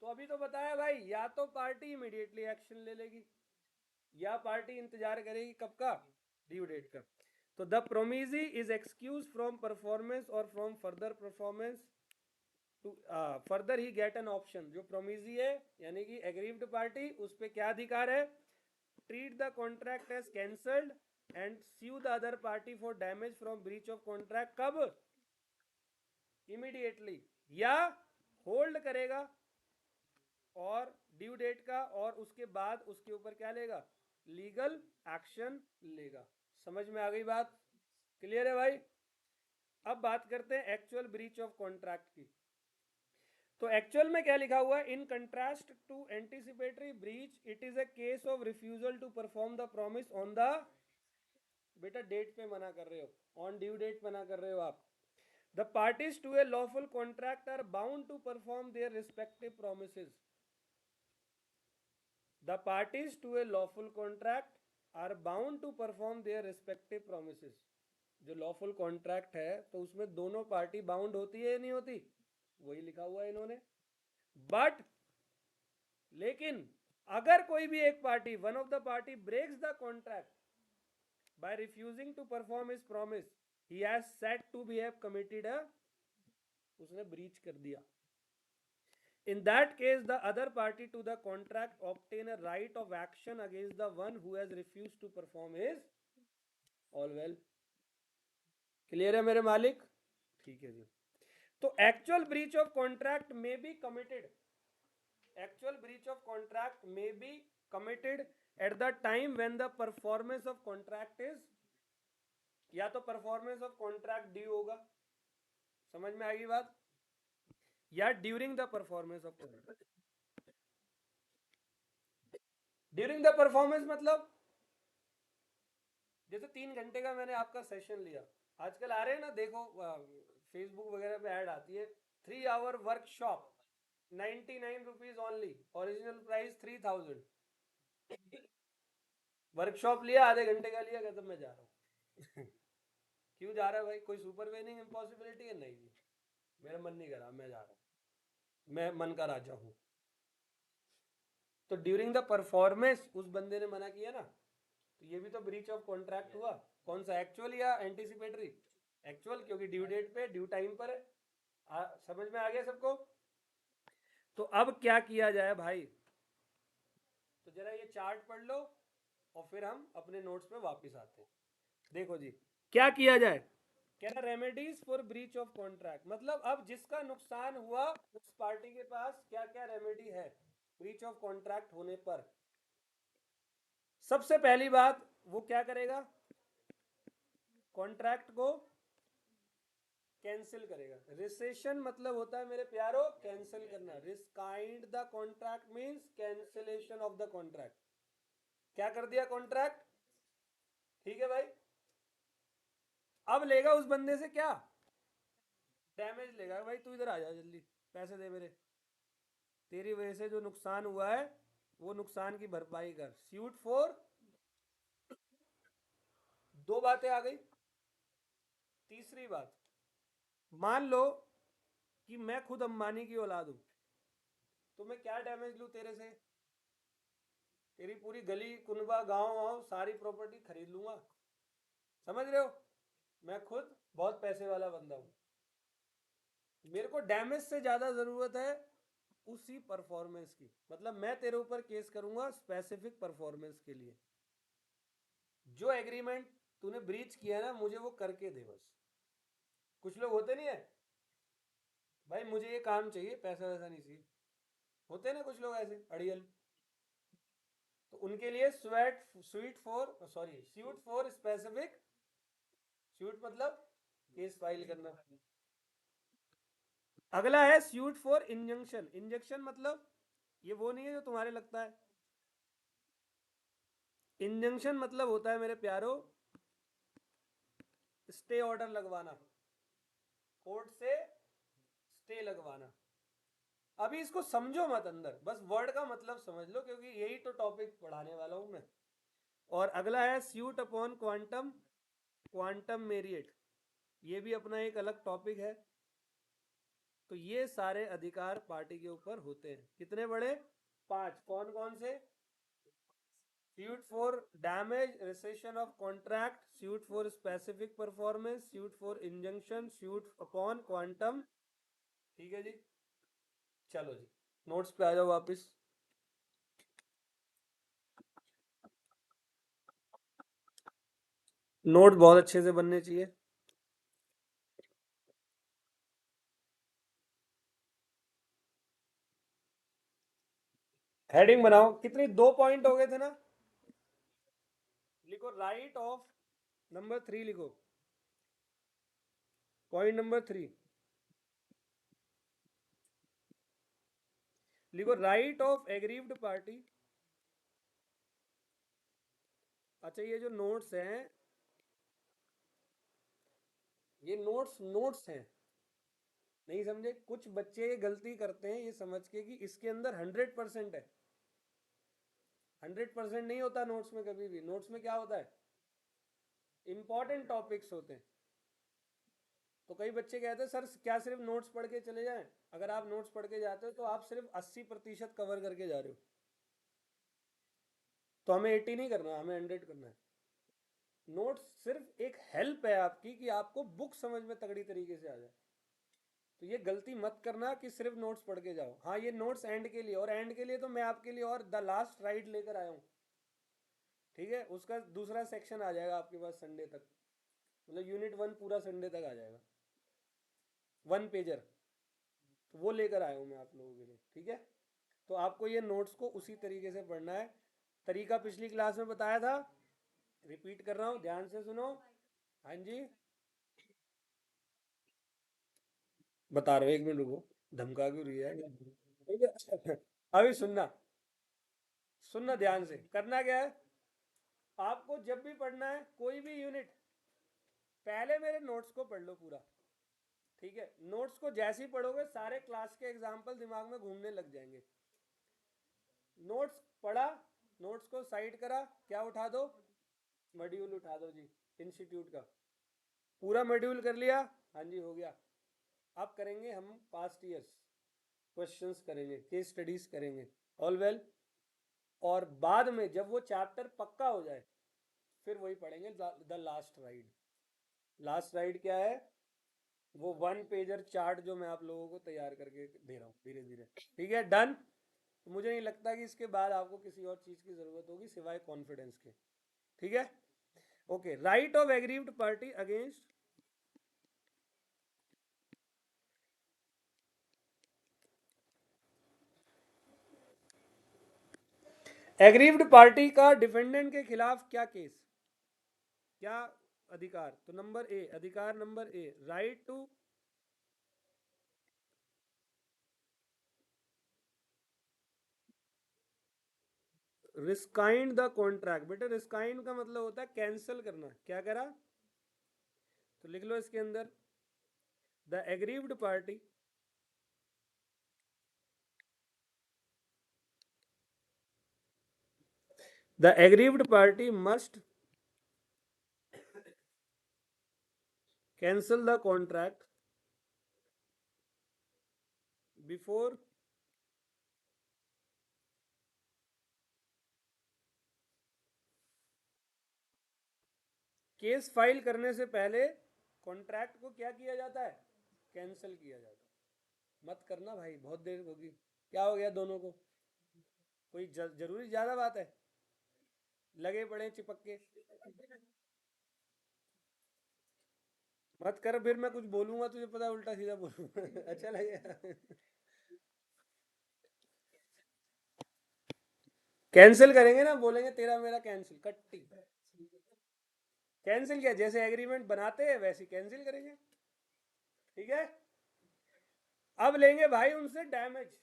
[SPEAKER 1] तो अभी तो बताया भाई, या तो पार्टी इमीडिएटली एक्शन ले लेगी या पार्टी इंतजार करेगी कब का, ड्यू डेट का। तो the promisee is excuse from performance और from further performance to further he get an option. जो प्रोमिजी है यानी कि एग्रीव्ड पार्टी, उस पर क्या अधिकार है? Treat the contract as cancelled and sue the other party for damage from breach of contract. कब? इमीडिएटली, या होल्ड करेगा और ड्यू डेट का, और उसके बाद उसके ऊपर क्या लेगा? लीगल एक्शन लेगा। समझ में आ गई बात? क्लियर है भाई? अब बात करते हैं एक्चुअल ब्रीच ऑफ कॉन्ट्रैक्ट की। तो एक्चुअल में क्या लिखा हुआ है? In contrast to anticipatory breach it is a case of refusal to perform the promise on the, बेटा डेट पे मना कर रहे हो, ऑन ड्यू डेट मना कर रहे हो आप। The parties to a lawful contract are bound to perform their respective promises. The parties to a lawful contract are bound to perform their respective promises. जो लॉफुल कॉन्ट्रैक्ट है तो उसमें दोनों पार्टी बाउंड होती है या नहीं होती? वही लिखा हुआ है इन्होंने। बट, लेकिन अगर कोई भी एक party, one of the party breaks the contract by refusing to perform his promise, he has said to be have committed a, उसने ब्रीच कर दिया। In that case, the other party to the contract obtain a right of action against the one who has refused to perform his all well. Clear है मेरे मालिक? ठीक है जी। तो actual breach of contract may be committed, actual breach of contract may be committed at the time when the performance of contract is, या तो performance of contract due होगा, समझ में आएगी बात, या during the performance of contract. During the performance मतलब जैसे 3 घंटे का मैंने आपका सेशन लिया, आजकल आ रहे हैं ना, देखो फेसबुक वगैरह पे ऐड आती है, 3 hour workshop, 99 rupees only, original price 3000। Workshop लिया, आधे घंटे का लिया, कहता मैं जा रहा हूँ। क्यों जा रहा है भाई? कोई सुपरवेनिंग इम्पॉसिबिलिटी है? नहीं जी, मेरा मन नहीं करा, मैं जा रहा हूँ, मैं मन का राजा हूँ। तो ड्यूरिंग द परफॉर्मेंस उस बंदे ने मना किया ना, तो ये भी तो ब्रीच ऑफ कॉन्ट्रैक्ट हुआ। कौन सा, एक्चुअल या एंटीसिपेटरी? एक्चुअल, क्योंकि ड्यू डेट पे, ड्यू टाइम पर है। समझ में आ गया सबको? तो अब क्या किया जाए भाई? तो जरा ये चार्ट पढ़ लो और फिर हम अपने नोट्स पे वापस आते हैं। देखो जी, क्या किया जाए? कह रहा remedies for breach of contract, मतलब अब जिसका नुकसान हुआ उस पार्टी के पास क्या क्या रेमेडी है ब्रीच ऑफ कॉन्ट्रैक्ट होने पर। सबसे पहली बात, वो क्या करेगा? कॉन्ट्रैक्ट को कैंसिल करेगा। रिसेशन मतलब होता है मेरे प्यारो कैंसिल करना। Rescind the contract means cancellation of the contract. क्या कर दिया? कॉन्ट्रैक्ट। ठीक है भाई। अब लेगा उस बंदे से क्या? डैमेज लेगा। भाई तू इधर आ जा जल्दी, पैसे दे मेरे, तेरी वजह से जो नुकसान हुआ है वो नुकसान की भरपाई कर। स्यूट फॉर, दो बातें आ गई। तीसरी बात, मान लो कि मैं खुद अंबानी की औलाद हूं, तो मैं क्या डैमेज लूं तेरे से? तेरी पूरी गली कुनबा गांव वाँव सारी प्रॉपर्टी खरीद लूंगा। समझ रहे हो? मैं खुद बहुत पैसे वाला बंदा हूं, मेरे को डैमेज से ज्यादा जरूरत है उसी परफॉर्मेंस की। मतलब मैं तेरे ऊपर केस करूंगा स्पेसिफिक परफॉर्मेंस के लिए। जो एग्रीमेंट तूने ब्रीच किया ना, मुझे वो करके दे बस। कुछ लोग होते नहीं है, भाई मुझे ये काम चाहिए, पैसा वैसा नहीं चाहिए, होते हैं ना कुछ लोग ऐसे अड़ियल। तो उनके लिए sweet for, sorry, suite for specific, suite मतलब केस फाइल करना। अगला है स्यूट फॉर इंजंक्शन। इंजंक्शन मतलब ये वो नहीं है जो तुम्हारे लगता है, इंजंक्शन मतलब होता है मेरे प्यारो स्टे ऑर्डर लगवाना, कोर्ट से स्टे लगवाना। अभी इसको समझो मत अंदर, बस वर्ड का मतलब समझ लो, क्योंकि यही तो टॉपिक पढ़ाने वाला हूं मैं। और अगला है suite upon quantum, quantum merit, ये भी अपना एक अलग टॉपिक है। तो ये सारे अधिकार पार्टी के ऊपर होते हैं। कितने बड़े? 5। कौन कौन से? suit for damage, rescission of contract, suit for specific performance, suit for injunction, suit upon quantum। ठीक है जी, चलो जी नोट्स पे आ जाओ वापस। नोट बहुत अच्छे से बनने चाहिए। हेडिंग बनाओ। कितनी? 2 पॉइंट हो गए थे ना। लिखो राइट ऑफ, नंबर 3 लिखो, पॉइंट नंबर 3 लिखो, राइट ऑफ एग्रीव्ड पार्टी। अच्छा ये जो नोट्स हैं, ये नोट्स नोट्स हैं, नहीं समझे? कुछ बच्चे ये गलती करते हैं ये समझ के कि इसके अंदर 100% है। 100% नहीं होता नोट्स में कभी भी। नोट्स में क्या होता है? इंपॉर्टेंट टॉपिक्स होते हैं। तो कई बच्चे कहते हैं सर क्या सिर्फ नोट्स पढ़ के चले जाएं? अगर आप नोट्स पढ़ के जाते हो तो आप सिर्फ 80% कवर करके जा रहे हो। तो हमें 80 नहीं करना, हमें 100 करना है। नोट्स सिर्फ एक हेल्प है आपकी कि आपको बुक समझ में तगड़ी तरीके से आ जाए। तो ये गलती मत करना कि सिर्फ नोट्स पढ़ के जाओ। हाँ ये नोट्स एंड के लिए, और एंड के लिए तो मैं आपके लिए और द लास्ट राइड लेकर आया हूँ। ठीक है, उसका दूसरा सेक्शन आ जाएगा आपके पास संडे तक, मतलब यूनिट 1 पूरा संडे तक आ जाएगा, 1 पेजर। तो वो लेकर आया हूँ मैं आप लोगों के लिए। ठीक है, तो आपको ये नोट्स को उसी तरीके से पढ़ना है। तरीका पिछली क्लास में बताया था, रिपीट कर रहा हूँ, ध्यान से सुनो। हाँ जी, बता रहे हो, 1 मिनट रुको, धमका क्यों रही है? ठीक है अभी सुनना, सुनना ध्यान से। करना क्या है, आपको जब भी पढ़ना है कोई भी यूनिट, पहले मेरे नोट्स को पढ़ लो पूरा। ठीक है, नोट्स को जैसे ही पढ़ोगे सारे क्लास के एग्जाम्पल दिमाग में घूमने लग जाएंगे। नोट्स पढ़ा, नोट्स को साइड करा, क्या उठा दो? मॉड्यूल उठा दो जी, इंस्टीट्यूट का पूरा मॉड्यूल कर लिया। हाँ जी हो गया। अब करेंगे हम पास्ट ईयर्स, क्वेश्चंस करेंगे, केस स्टडीज करेंगे। All well. और बाद में जब वो चैप्टर पक्का हो जाए फिर वही पढ़ेंगे, the last ride. Last ride क्या है? वो 1 पेजर चार्ट जो मैं आप लोगों को तैयार करके दे रहा हूँ धीरे धीरे। ठीक है, डन। तो मुझे नहीं लगता कि इसके बाद आपको किसी और चीज़ की ज़रूरत होगी सिवाय कॉन्फिडेंस के। ठीक है, okay. Right of aggrieved party against, aggrieved party का डिफेंडेंट के खिलाफ क्या केस, क्या अधिकार? तो नंबर ए, अधिकार number A, right to rescind the contract. बेटे रिस्काइंड का मतलब होता है कैंसिल करना। क्या करा? तो लिख लो इसके अंदर, the aggrieved party the aggrieved party must cancel the contract before case file करने से पहले कॉन्ट्रैक्ट को क्या किया जाता है? कैंसिल किया जाता है। मत करना भाई, बहुत देर होगी। क्या हो गया दोनों को? कोई जरूरी ज्यादा बात है? लगे पड़े चिपक के। मत कर, फिर मैं कुछ बोलूंगा तुझे पता उल्टा सीधा बोलूंगा अच्छा लगेगा कैंसिल करेंगे ना, बोलेंगे तेरा मेरा कैंसिल कट्टी। कैंसिल क्या, जैसे एग्रीमेंट बनाते हैं वैसे कैंसिल करेंगे। ठीक है, अब लेंगे भाई उनसे डैमेज।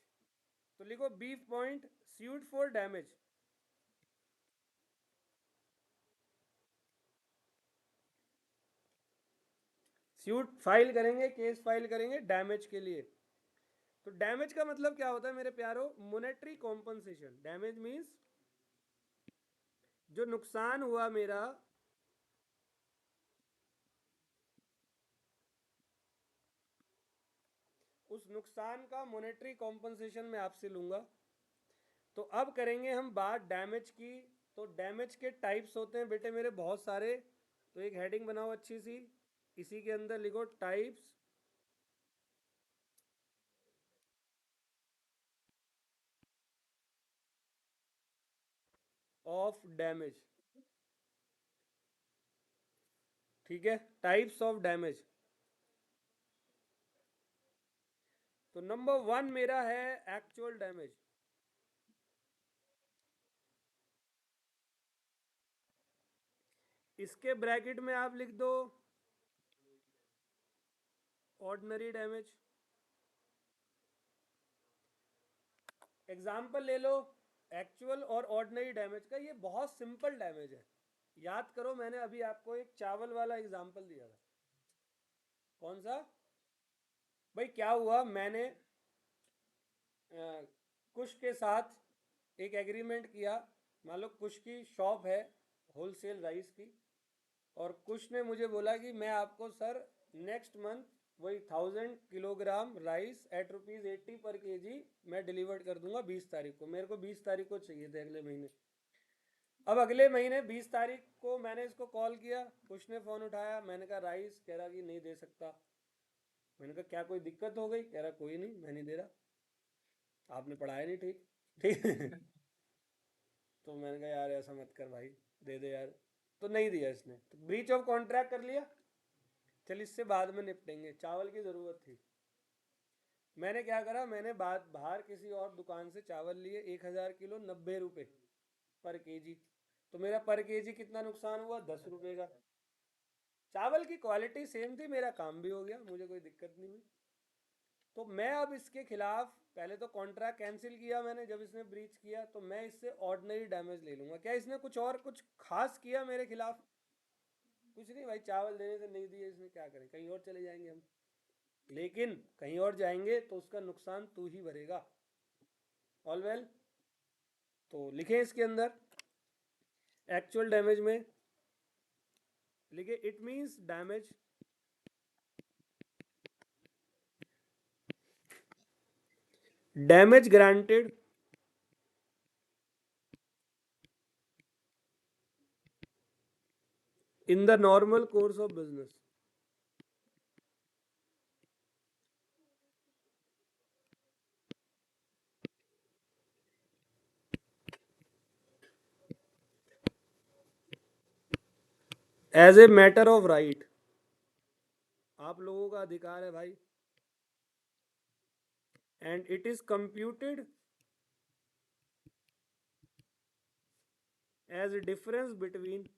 [SPEAKER 1] तो लिखो B point, suit for damage. Suit file करेंगे, केस फाइल करेंगे डैमेज के लिए। तो डैमेज का मतलब क्या होता है मेरे प्यारो? Monetary compensation. डैमेज मीन्स जो नुकसान हुआ मेरा, उस नुकसान का मॉनेटरी कॉम्पनसेशन मैं आपसे लूंगा। तो अब करेंगे हम बात डैमेज की। तो डैमेज के टाइप्स होते हैं बेटे मेरे बहुत सारे। तो एक हेडिंग बनाओ अच्छी सी, इसी के अंदर लिखो टाइप्स ऑफ डैमेज। ठीक है, टाइप्स ऑफ डैमेज। तो नंबर 1 मेरा है एक्चुअल डैमेज। इसके ब्रैकेट में आप लिख दो ऑर्डिनरी डैमेज। एग्जाम्पल ले लो एक्चुअल और ऑर्डिनरी डैमेज का। ये बहुत सिंपल डैमेज है। याद करो, मैंने अभी आपको एक चावल वाला एग्जाम्पल दिया था। कौन सा? भाई क्या हुआ, मैंने कुश के साथ एक एग्रीमेंट किया। मान लो कुश की शॉप है होलसेल राइस की, और कुश ने मुझे बोला कि मैं आपको सर नेक्स्ट मंथ वही 1000 किलोग्राम राइस एट ₹80 पर केजी मैं डिलीवर कर दूंगा 20 तारीख को। मेरे को 20 तारीख को चाहिए थे अगले महीने। अब अगले महीने 20 तारीख को मैंने इसको कॉल किया, कुश ने फ़ोन उठाया, मैंने कहा राइस, कह रहा कि नहीं दे सकता। मैंने कहा क्या कोई दिक्कत हो गई? कह रहा कोई नहीं, मैं नहीं दे रहा, आपने पढ़ाया नहीं ठीक। ठीक। तो मैंने कहा यार ऐसा मत कर भाई, दे दे यार। तो नहीं दिया इसने, तो ब्रीच ऑफ कॉन्ट्रैक्ट कर लिया। चल इससे बाद में निपटेंगे, चावल की ज़रूरत थी। मैंने क्या करा, मैंने बाहर किसी और दुकान से चावल लिए 1000 किलो, 90 रुपये पर केजी। तो मेरा पर केजी कितना नुकसान हुआ? 10 रुपये का। चावल की क्वालिटी सेम थी, मेरा काम भी हो गया, मुझे कोई दिक्कत नहीं हुई। तो मैं अब इसके खिलाफ पहले तो कॉन्ट्रैक्ट कैंसिल किया मैंने जब इसने ब्रीच किया, तो मैं इससे ऑर्डिनरी डैमेज ले लूंगा। क्या इसने कुछ खास किया मेरे खिलाफ? कुछ नहीं भाई, चावल देने से नहीं दिए इसने, क्या करें, कहीं और चले जाएंगे हम। लेकिन कहीं और जाएंगे तो उसका नुकसान तू ही भरेगा। All well. तो लिखे इसके अंदर एक्चुअल डैमेज में लिखे it means damage granted in the normal course of business. As a matter of right, आप लोगों का अधिकार है भाई। And it is computed as a difference between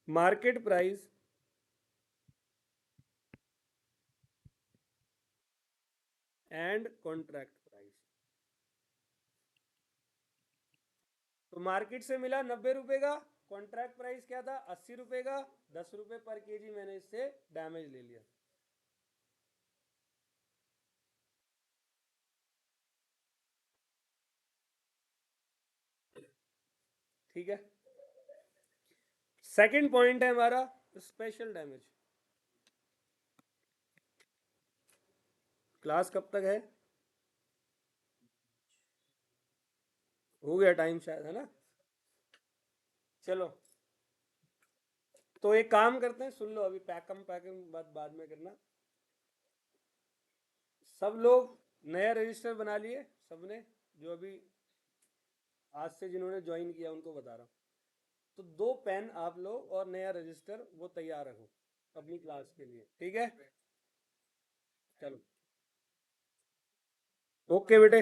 [SPEAKER 1] market price and contract price. तो मार्केट से मिला 90 रुपए का, कॉन्ट्रैक्ट प्राइस क्या था? 80 रुपए का। 10 रुपए पर केजी मैंने इससे डैमेज ले लिया। ठीक है। सेकंड पॉइंट है हमारा स्पेशल डैमेज। क्लास कब तक है? हो गया टाइम शायद, है ना? चलो, तो एक काम करते हैं, सुन लो अभी, पैकिंग बात बाद में करना। सब लोग नया रजिस्टर बना लिए सबने? जो अभी आज से जिन्होंने ज्वाइन किया उनको बता रहा हूँ। तो 2 पेन आप लोग और नया रजिस्टर वो तैयार रखो अपनी क्लास के लिए, ठीक है? चलो, ओके बेटे।